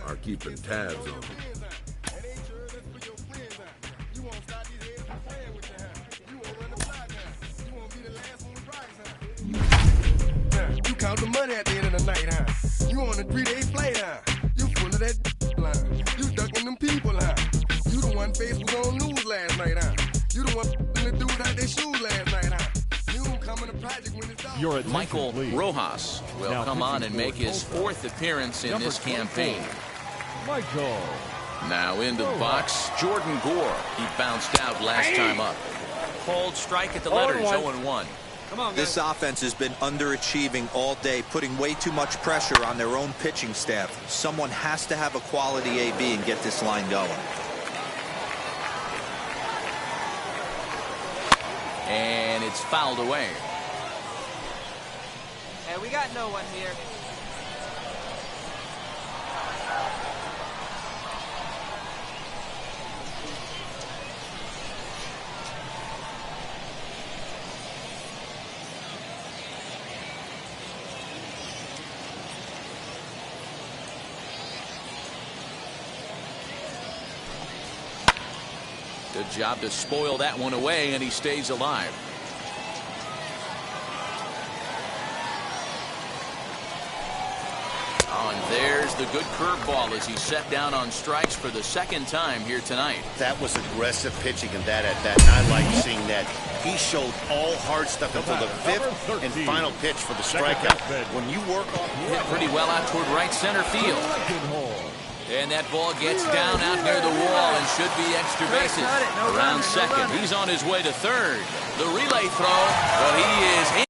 [SPEAKER 7] Are keeping tabs on them.
[SPEAKER 17] You count the money at the end of the night, huh? You on a 3-day flight, huh? You full of that line. You ducking them people, huh? You the one face was on news last night, huh? You the one the dudes out their shoes last night, huh? You don't come in the project when it's done.
[SPEAKER 1] Michael Rojas will now come on and make his 4th appearance in this campaign.
[SPEAKER 4] Michael.
[SPEAKER 1] Now into the box, Jordan Gore. He bounced out last time up. Called strike at the letters, 0-1.
[SPEAKER 6] Come on,
[SPEAKER 5] this offense has been underachieving all day, putting way too much pressure on their own pitching staff. Someone has to have a quality AB and get this line going.
[SPEAKER 1] And it's fouled away.
[SPEAKER 18] Hey, we got no one here.
[SPEAKER 1] Good job to spoil that one away, and he stays alive. Oh, and there's fires the good curveball as he's set down on strikes for the second time here tonight.
[SPEAKER 3] That was aggressive pitching in that at bat, and I like seeing that. He showed all hard stuff until the fifth and final pitch for the strikeout. When you work off...
[SPEAKER 1] Hit pretty well out toward right center field. And that ball gets down out near the wall and should be extra bases. Around second. He's on his way to third. The relay throw, well, he is in.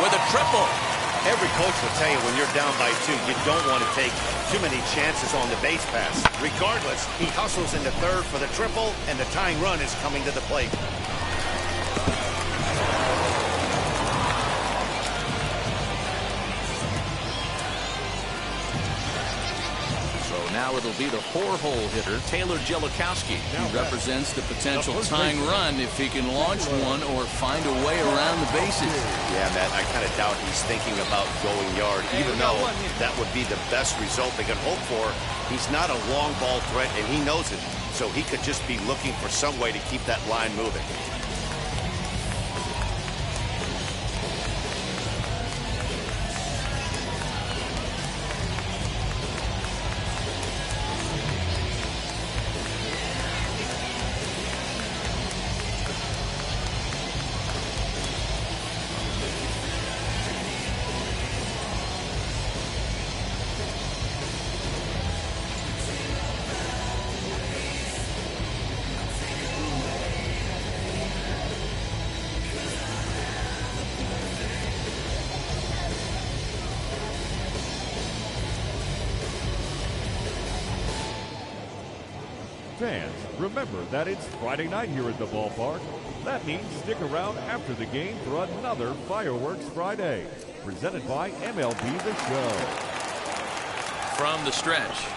[SPEAKER 1] with a triple.
[SPEAKER 3] Every coach will tell you when you're down by 2, you don't want to take too many chances on the base pass. Regardless, he hustles into third for the triple, and the tying run is coming to the plate.
[SPEAKER 1] Now it'll be the 4-hole hitter, Taylor Jellikowski. He represents the potential tying run if he can launch one or find a way around the bases.
[SPEAKER 3] Yeah, Matt, I kind of doubt he's thinking about going yard, even though that would be the best result they can hope for. He's not a long ball threat, and he knows it, so he could just be looking for some way to keep that line moving.
[SPEAKER 4] Fans, remember that it's Friday night here at the ballpark. That means stick around after the game for another Fireworks Friday, presented by MLB The Show.
[SPEAKER 1] From the stretch.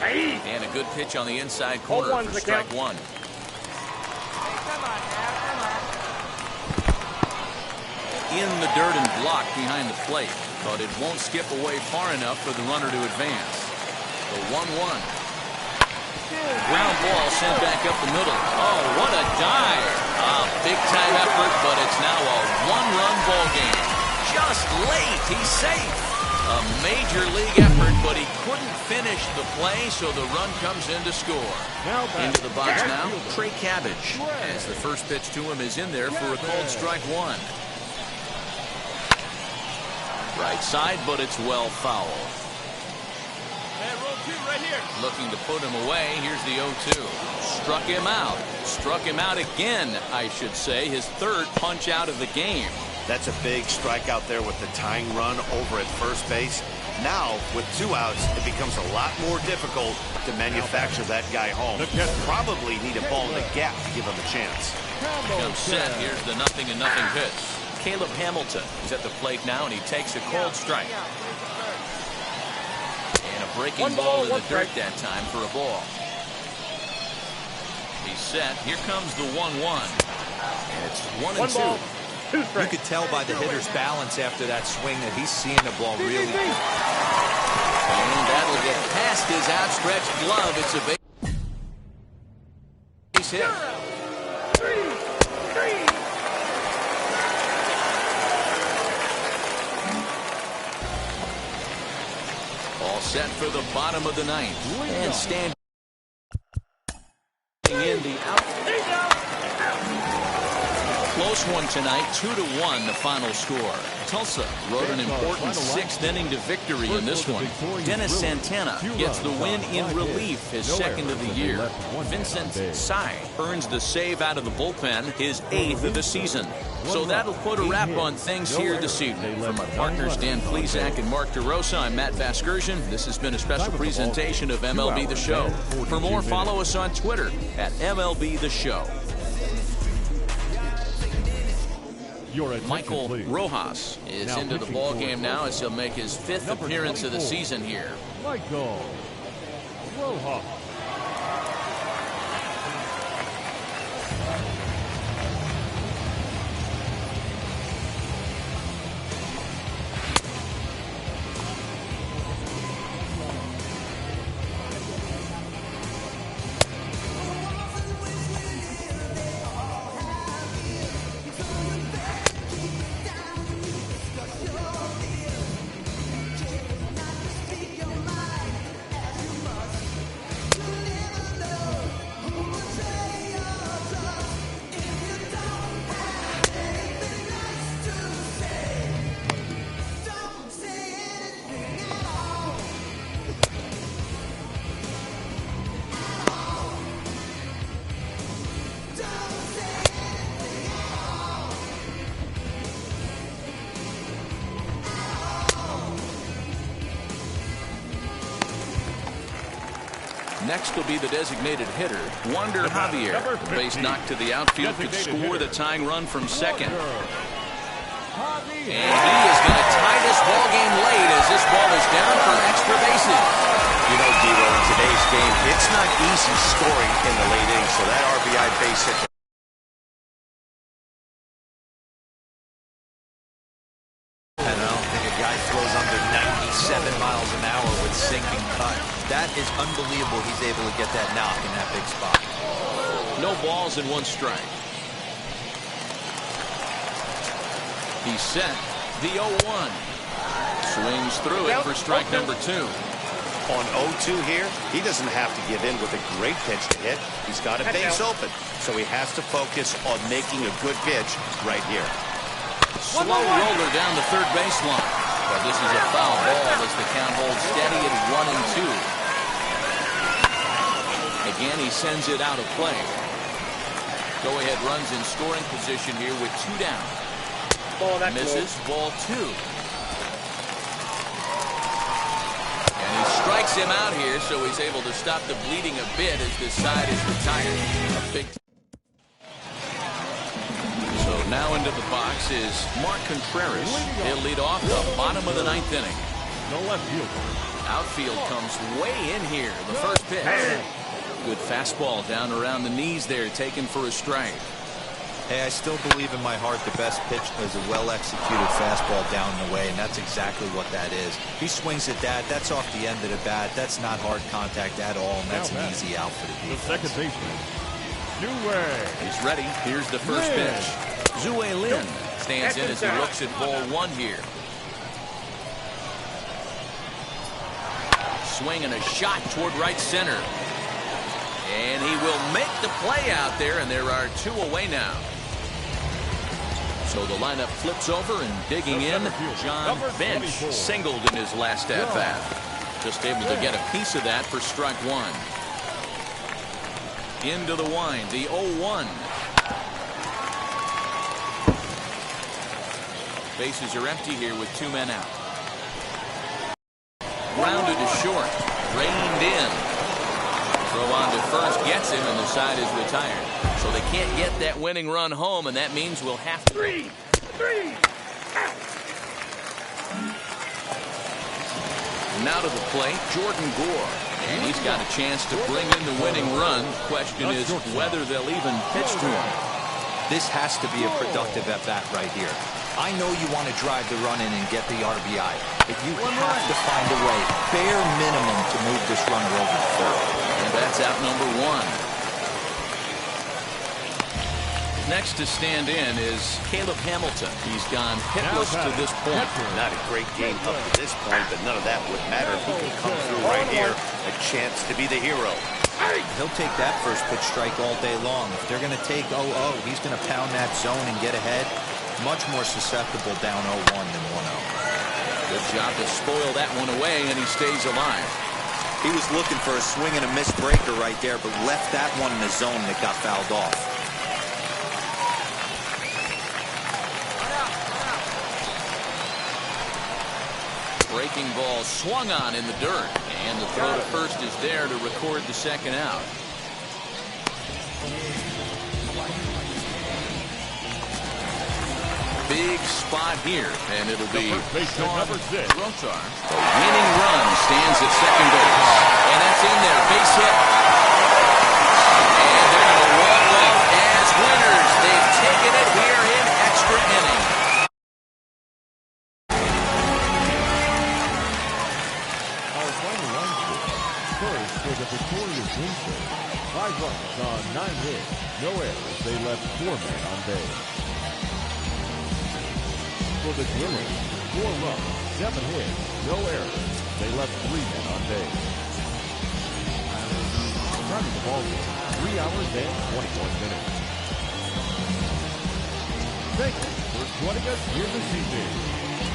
[SPEAKER 1] And a good pitch on the inside corner for strike 1. In the dirt and blocked behind the plate, but it won't skip away far enough for the runner to advance. The 1-1. Ground ball sent back up the middle. Oh, what a dive. Big-time effort, but it's now a one-run ball game. Just late. He's safe. A major league effort, but he couldn't finish the play, so the run comes in to score. Into the box now, Trey Cabbage, as the first pitch to him is in there for a called strike 1. Right side, but it's well foul.
[SPEAKER 2] Right here.
[SPEAKER 1] Looking to put him away. Here's the 0-2. Struck him out. Struck him out again, I should say. His third punch out of the game.
[SPEAKER 3] That's a big strikeout there with the tying run over at first base. Now, with 2 outs, it becomes a lot more difficult to manufacture that guy home. Probably need a ball in the gap to give him a chance.
[SPEAKER 1] Comes set. Here's the 0-0 pitch. Caleb Hamilton is at the plate now, and he takes a cold strike. And a breaking ball in the dirt that time for a ball. He's set. Here comes the 1-1. And it's 1-2.
[SPEAKER 5] You could tell by the hitter's balance after that swing that he's seeing the ball really.
[SPEAKER 1] And that'll get past his outstretched glove. It's a base hit. All set for the bottom of the 9th. And standing in the out. Close one tonight, 2-1 the final score. Tulsa wrote an important 6th inning to victory in this one. Dennis Santana gets the win in relief, his 2nd of the year. Vincent Tsai earns the save out of the bullpen, his 8th of the season. So that'll put a wrap on things here this evening. From my partners Dan Plesac and Mark DeRosa, I'm Matt Vasgersian. This has been a special presentation of MLB The Show. For more, follow us on Twitter at MLB The Show. Michael Rojas is into the ball game now as he'll make his 5th appearance of the season here.
[SPEAKER 4] Michael Rojas.
[SPEAKER 1] Next will be the designated hitter, Wander Javier. The base knock to the outfield could score the tying run from second. And he is going to tie this ball game late as this ball is down for extra bases.
[SPEAKER 3] You know, Dero, in today's game, it's not easy scoring in the late innings, so that RBI base hit.
[SPEAKER 5] And I don't think a guy throws under 97 miles an hour with sinking cut. That is unbelievable he's able to get that knock in that big spot.
[SPEAKER 1] No balls and 1 strike. He's set. The 0-1. Swings through it for strike number 2.
[SPEAKER 3] On 0-2 here, he doesn't have to give in with a great pitch to hit. He's got a base open, so he has to focus on making a good pitch right here.
[SPEAKER 1] Slow roller down the third baseline. But this is a foul ball as the count holds steady at 1-2. Again, he sends it out of play. Go-ahead runs in scoring position here with 2 down. Misses, ball 2. And he strikes him out here, so he's able to stop the bleeding a bit as this side is retired. A big. So now into the box is Mark Contreras. He'll lead off the bottom of the 9th inning.
[SPEAKER 4] No left field.
[SPEAKER 1] Outfield comes way in here. The first pitch. Good fastball down around the knees there, taken for a strike.
[SPEAKER 5] Hey, I still believe in my heart the best pitch is a well-executed fastball down the way, and that's exactly what that is. He swings at that. That's off the end of the bat. That's not hard contact at all, and that's an easy out for the defense.
[SPEAKER 4] The second baseman, Zue.
[SPEAKER 1] He's ready. Here's the first pitch. Zue Lin stands in as he looks at ball 1 here. Swing and a shot toward right center. And he will make the play out there, and there are 2 away now. So the lineup flips over, and digging in, John Bench singled in his last at-bat. Just able to get a piece of that for strike 1. Into the wind, the 0-1. Bases are empty here with 2 men out. Grounded to short, reined in. Throw on to first gets him, and the side is retired. So they can't get that winning run home, and that means we'll have to.
[SPEAKER 8] 3.
[SPEAKER 1] Now to the plate, Jordan Gore. And he's got a chance to bring in the winning run. Question is whether they'll even pitch to him.
[SPEAKER 5] This has to be a productive at-bat right here. I know you want to drive the run in and get the RBI, but you have to find a way, bare minimum, to move this runner over to third.
[SPEAKER 1] And that's out number 1. Next to stand in is Caleb Hamilton. He's gone hitless to this point.
[SPEAKER 3] Not a great game up to this point, but none of that would matter if he can come through right here. A chance to be the hero.
[SPEAKER 5] He'll take that first pitch strike all day long. If they're going to take 0-0, he's going to pound that zone and get ahead. Much more susceptible down 0-1 than 1-0.
[SPEAKER 1] Good job to spoil that one away, and he stays alive.
[SPEAKER 5] He was looking for a swing and a miss breaker right there, but left that one in the zone that got fouled off.
[SPEAKER 1] Breaking ball swung on in the dirt, and the throw to first is there to record the second out. Big spot here, and it'll be
[SPEAKER 4] number 6.
[SPEAKER 1] Rotar. The winning run stands at second base, and that's in there. Base hit. And they're going to walk off as winners. They've taken it here in extra inning.
[SPEAKER 4] Our final run first for the victorious Wednesday. 5 runs on 9 hits, no errors. They left 4 men on base. For the Drillers, 4 runs, 7 hits, no errors. They left 3 men on base. Starting the ball game, 3 hours and 21 minutes. Thank you for joining us here this evening.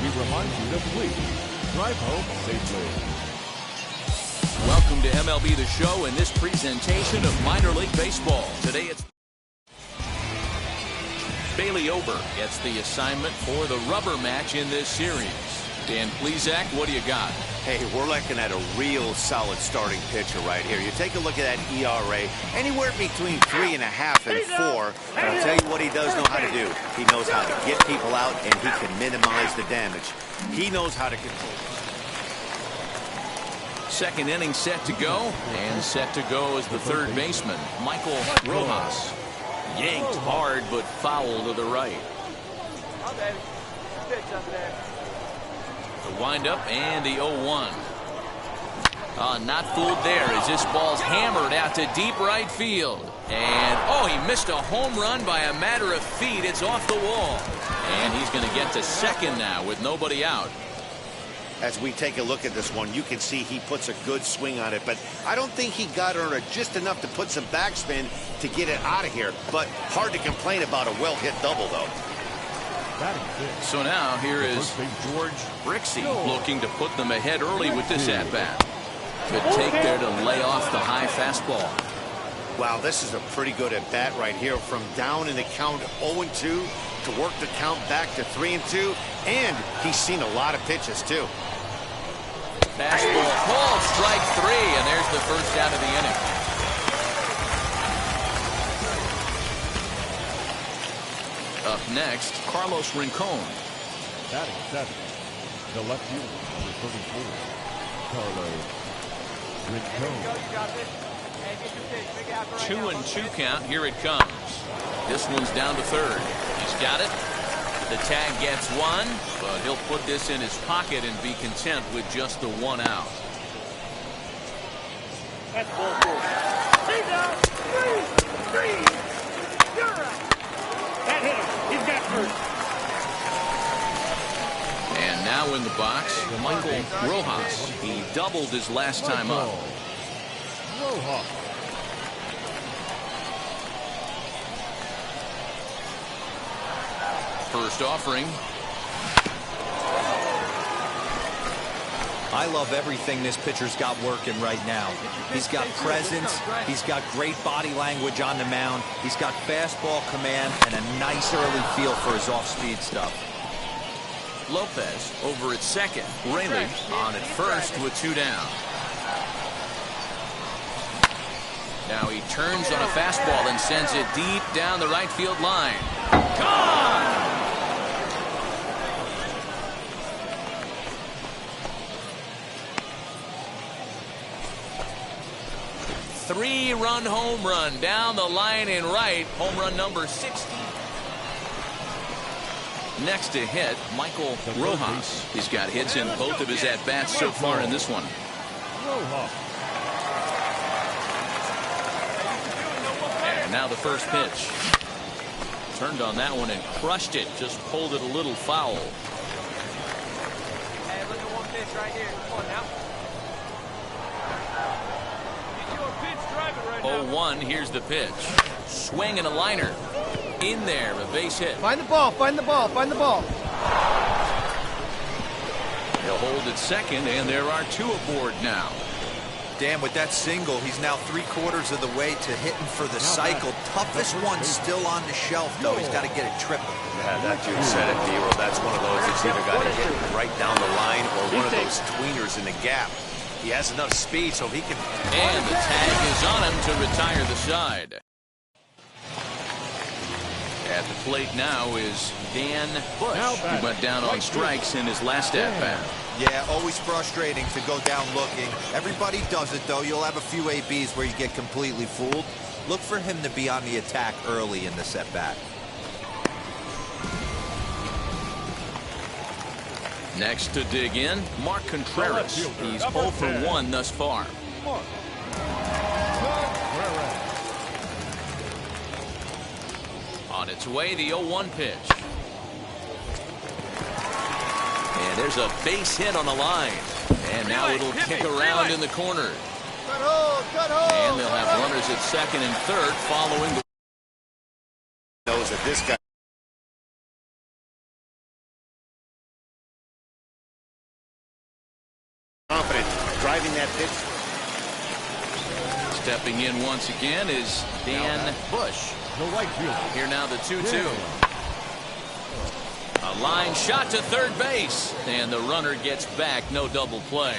[SPEAKER 4] We remind you to please drive home safely.
[SPEAKER 1] Welcome to MLB The Show and this presentation of Minor League Baseball. Today it's Bailey Ober gets the assignment for the rubber match in this series. Dan Plesac, what do you got?
[SPEAKER 3] Hey, we're looking at a real solid starting pitcher right here. You take a look at that ERA, anywhere between 3.5 and 4. But I'll tell you what he does know how to do. He knows how to get people out, and he can minimize the damage. He knows how to control.
[SPEAKER 1] Second inning set to go, and set to go is the third baseman, Michael Rojas. Yanked hard, but foul to the right. The windup and the 0-1. Not fooled there as this ball's hammered out to deep right field. And, he missed a home run by a matter of feet. It's off the wall. And he's going to get to second now with nobody out.
[SPEAKER 3] As we take a look at this one, you can see he puts a good swing on it, but I don't think he got her just enough to put some backspin to get it out of here. But hard to complain about a well-hit double, though.
[SPEAKER 1] So now here is George Brixey looking to put them ahead early with this at-bat. Good take there to lay off the high fastball.
[SPEAKER 3] Wow, this is a pretty good at-bat right here. From down in the count 0-2 to work the count back to 3-2. And he's seen a lot of pitches, too.
[SPEAKER 1] Fastball called, strike 3, and there's the first out of the inning. Up next, Carlos Rincon.
[SPEAKER 4] Batting 7, the left fielder, number 34, Carlos Rincon.
[SPEAKER 1] 2-2 count. Here it comes. This one's down to third. He's got it. The tag gets one, but he'll put this in his pocket and be content with just the one out.
[SPEAKER 8] That's ball 4. He's out. 3. You're out. That hit him. He's got first.
[SPEAKER 1] And now in the box, Michael Rojas. He doubled his last time up.
[SPEAKER 4] Rojas.
[SPEAKER 1] First offering.
[SPEAKER 5] I love everything this pitcher's got working right now. He's got presence. He's got great body language on the mound. He's got fastball command and a nice early feel for his off-speed stuff.
[SPEAKER 1] Lopez over at second. Rayleigh on at first with 2 down. Now he turns on a fastball and sends it deep down the right field line. Gone! 3-run home run down the line in right. Home run number 60. Next to hit, Michael Rojas. He's got hits in both of his at-bats so far in this one. And now the first pitch. Turned on that one and crushed it. Just pulled it a little foul.
[SPEAKER 18] Hey, look at one pitch right here. Come on now.
[SPEAKER 1] 0-1, here's the pitch. Swing and a liner. In there, a base hit.
[SPEAKER 19] Find the ball, find the ball, find the ball.
[SPEAKER 1] He'll hold at second, and there are 2 aboard now.
[SPEAKER 5] Dan, with that single, he's now 3/4 of the way to hitting for the cycle. Toughest one still on the shelf, though. He's got to get it triple.
[SPEAKER 3] Yeah, that you said it, D-Roll. That's one of those that's either got to hit right down the line or one of those tweeners in the gap. He has enough speed so he can...
[SPEAKER 1] And the tag is on him to retire the side. At the plate now is Dan Bush. He went down on strikes in his last at-bat.
[SPEAKER 5] Yeah, always frustrating to go down looking. Everybody does it, though. You'll have a few ABs where you get completely fooled. Look for him to be on the attack early in the at-bat.
[SPEAKER 1] Next to dig in, Mark Contreras. He's 0 for 1 thus far. On its way, the 0-1 pitch. And there's a base hit on the line. And now it'll kick around in the corner. And they'll have runners at second and third following the...
[SPEAKER 3] Knows that this guy... confident driving that pitch.
[SPEAKER 1] Stepping in once again is Dan Bush.
[SPEAKER 4] The right fielder.
[SPEAKER 1] Here now the 2-2. A Line shot to third base, and the runner gets back. No double play.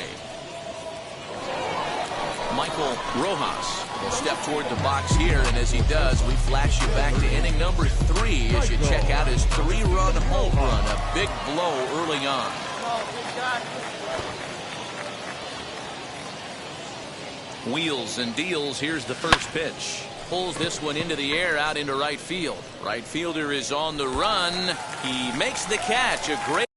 [SPEAKER 1] Michael Rojas will step toward the box here, and as he does, we flash you back to inning number 3 as you check out his 3-run home run. A big blow early on. Wheels and deals. Here's the first pitch. Pulls this one into the air out into right field. Right fielder is on the run. He makes the catch. A great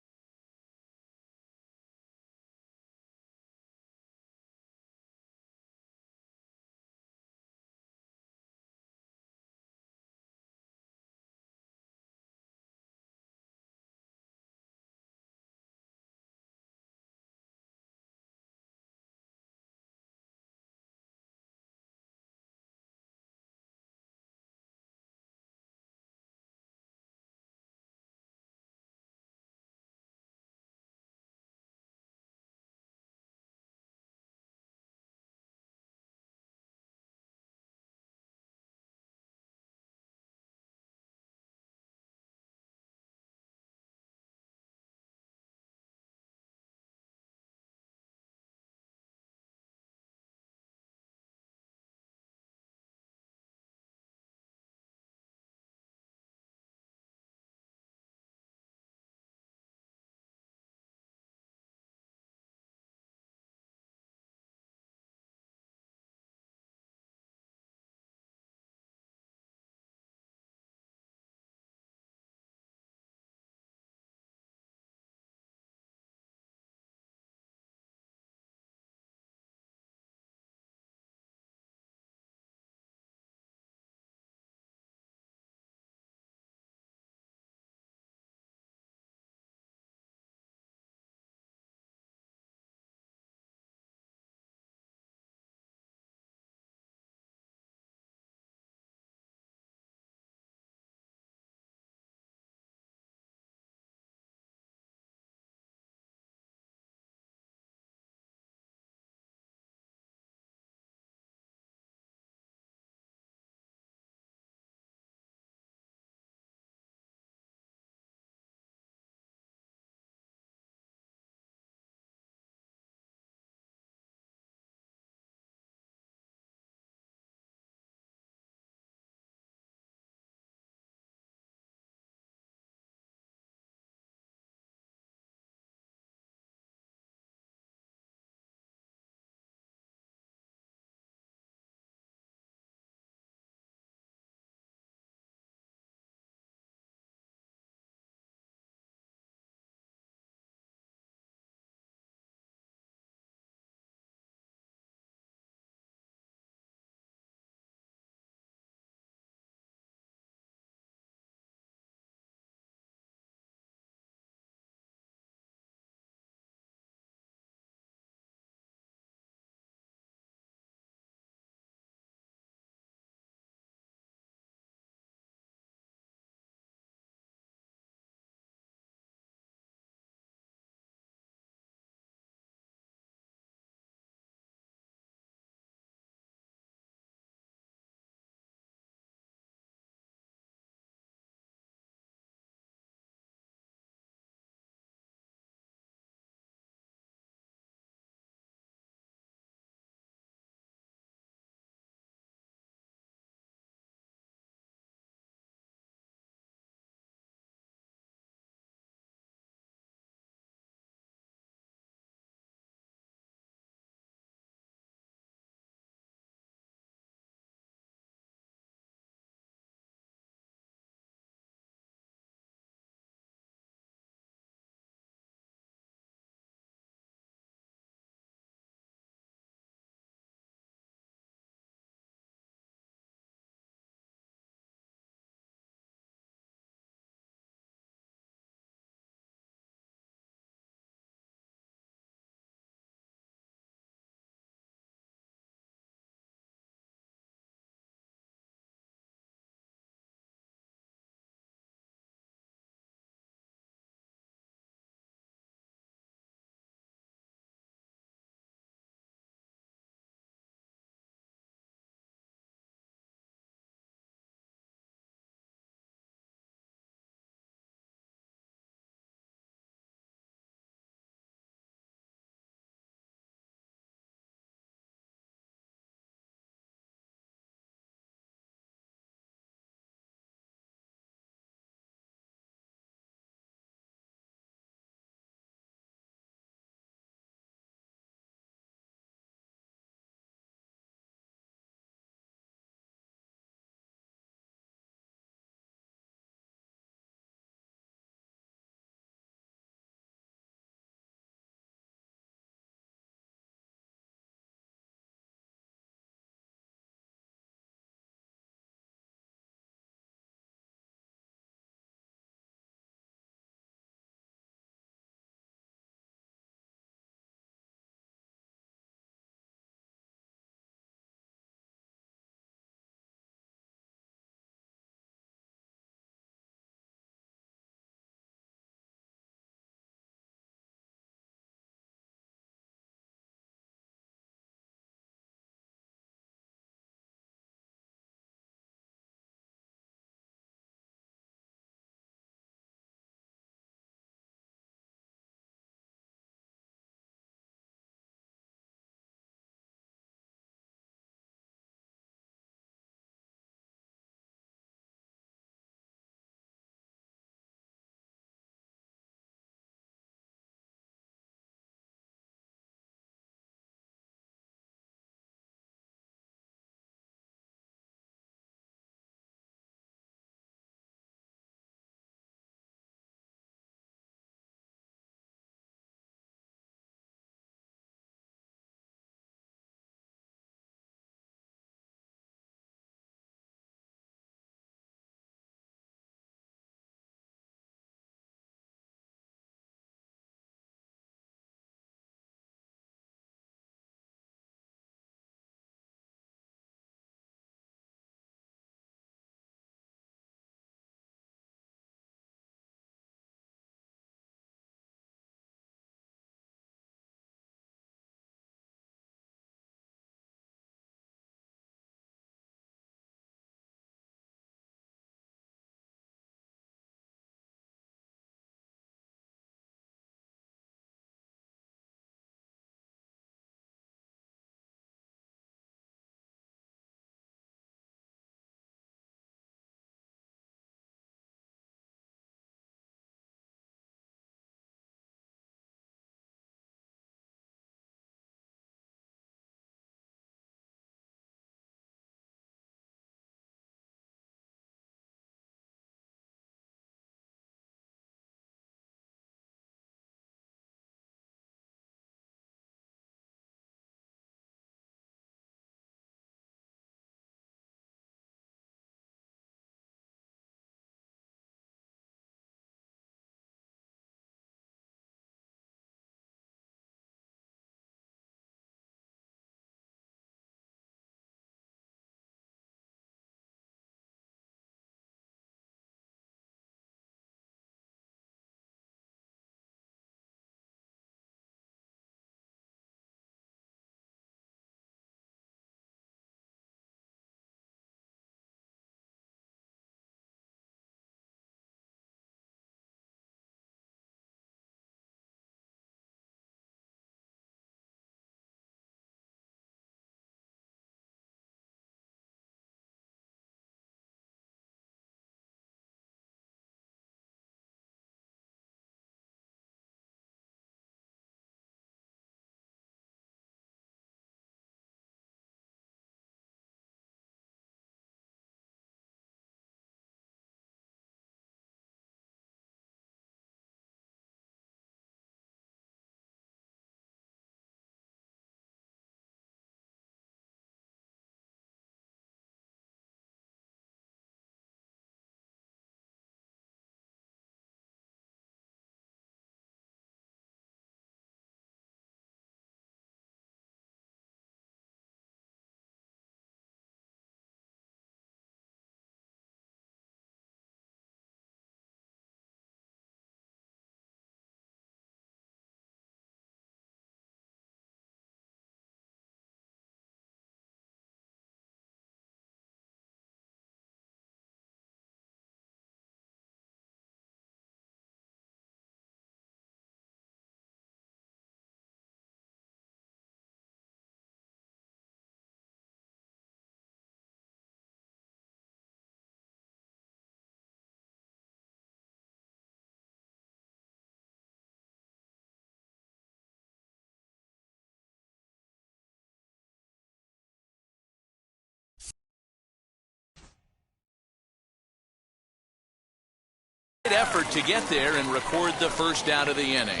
[SPEAKER 1] great effort to get there and record the first out of the inning.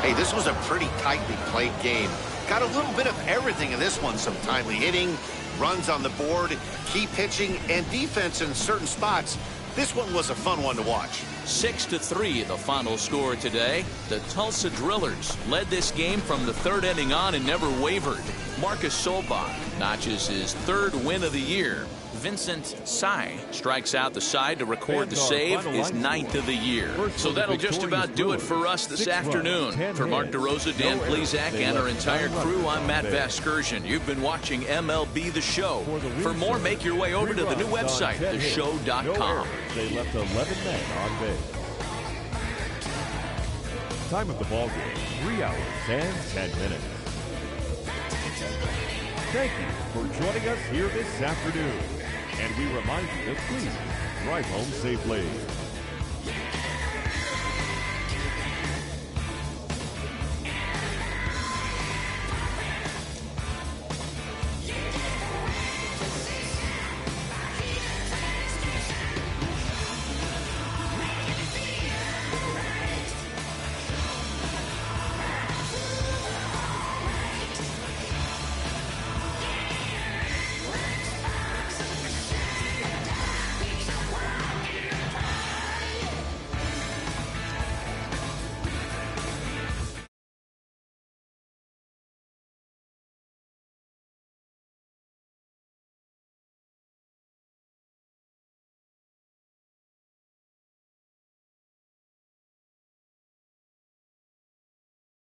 [SPEAKER 3] Hey, this was a pretty tightly played game. Got a little bit of everything in this one. Some timely hitting, runs on the board, key pitching, and defense in certain spots. This one was a fun one to watch.
[SPEAKER 1] 6-3 the final score today. The Tulsa Drillers led this game from the third inning on and never wavered. Marcus Solbach notches his third win of the year. Vincent Tsai strikes out the side to record the save, his 9th of the year. So that'll just about do it for us this afternoon. For Mark DeRosa, Dan Plezak, and our entire crew, I'm Matt Vasgersian. You've been watching MLB The Show. For more, make your way over to the new website, theshow.com.
[SPEAKER 4] They left 11 men on base. Time of the ball game, 3 hours and 10 minutes. Thank you for joining us here this afternoon. And we remind you to please drive home safely.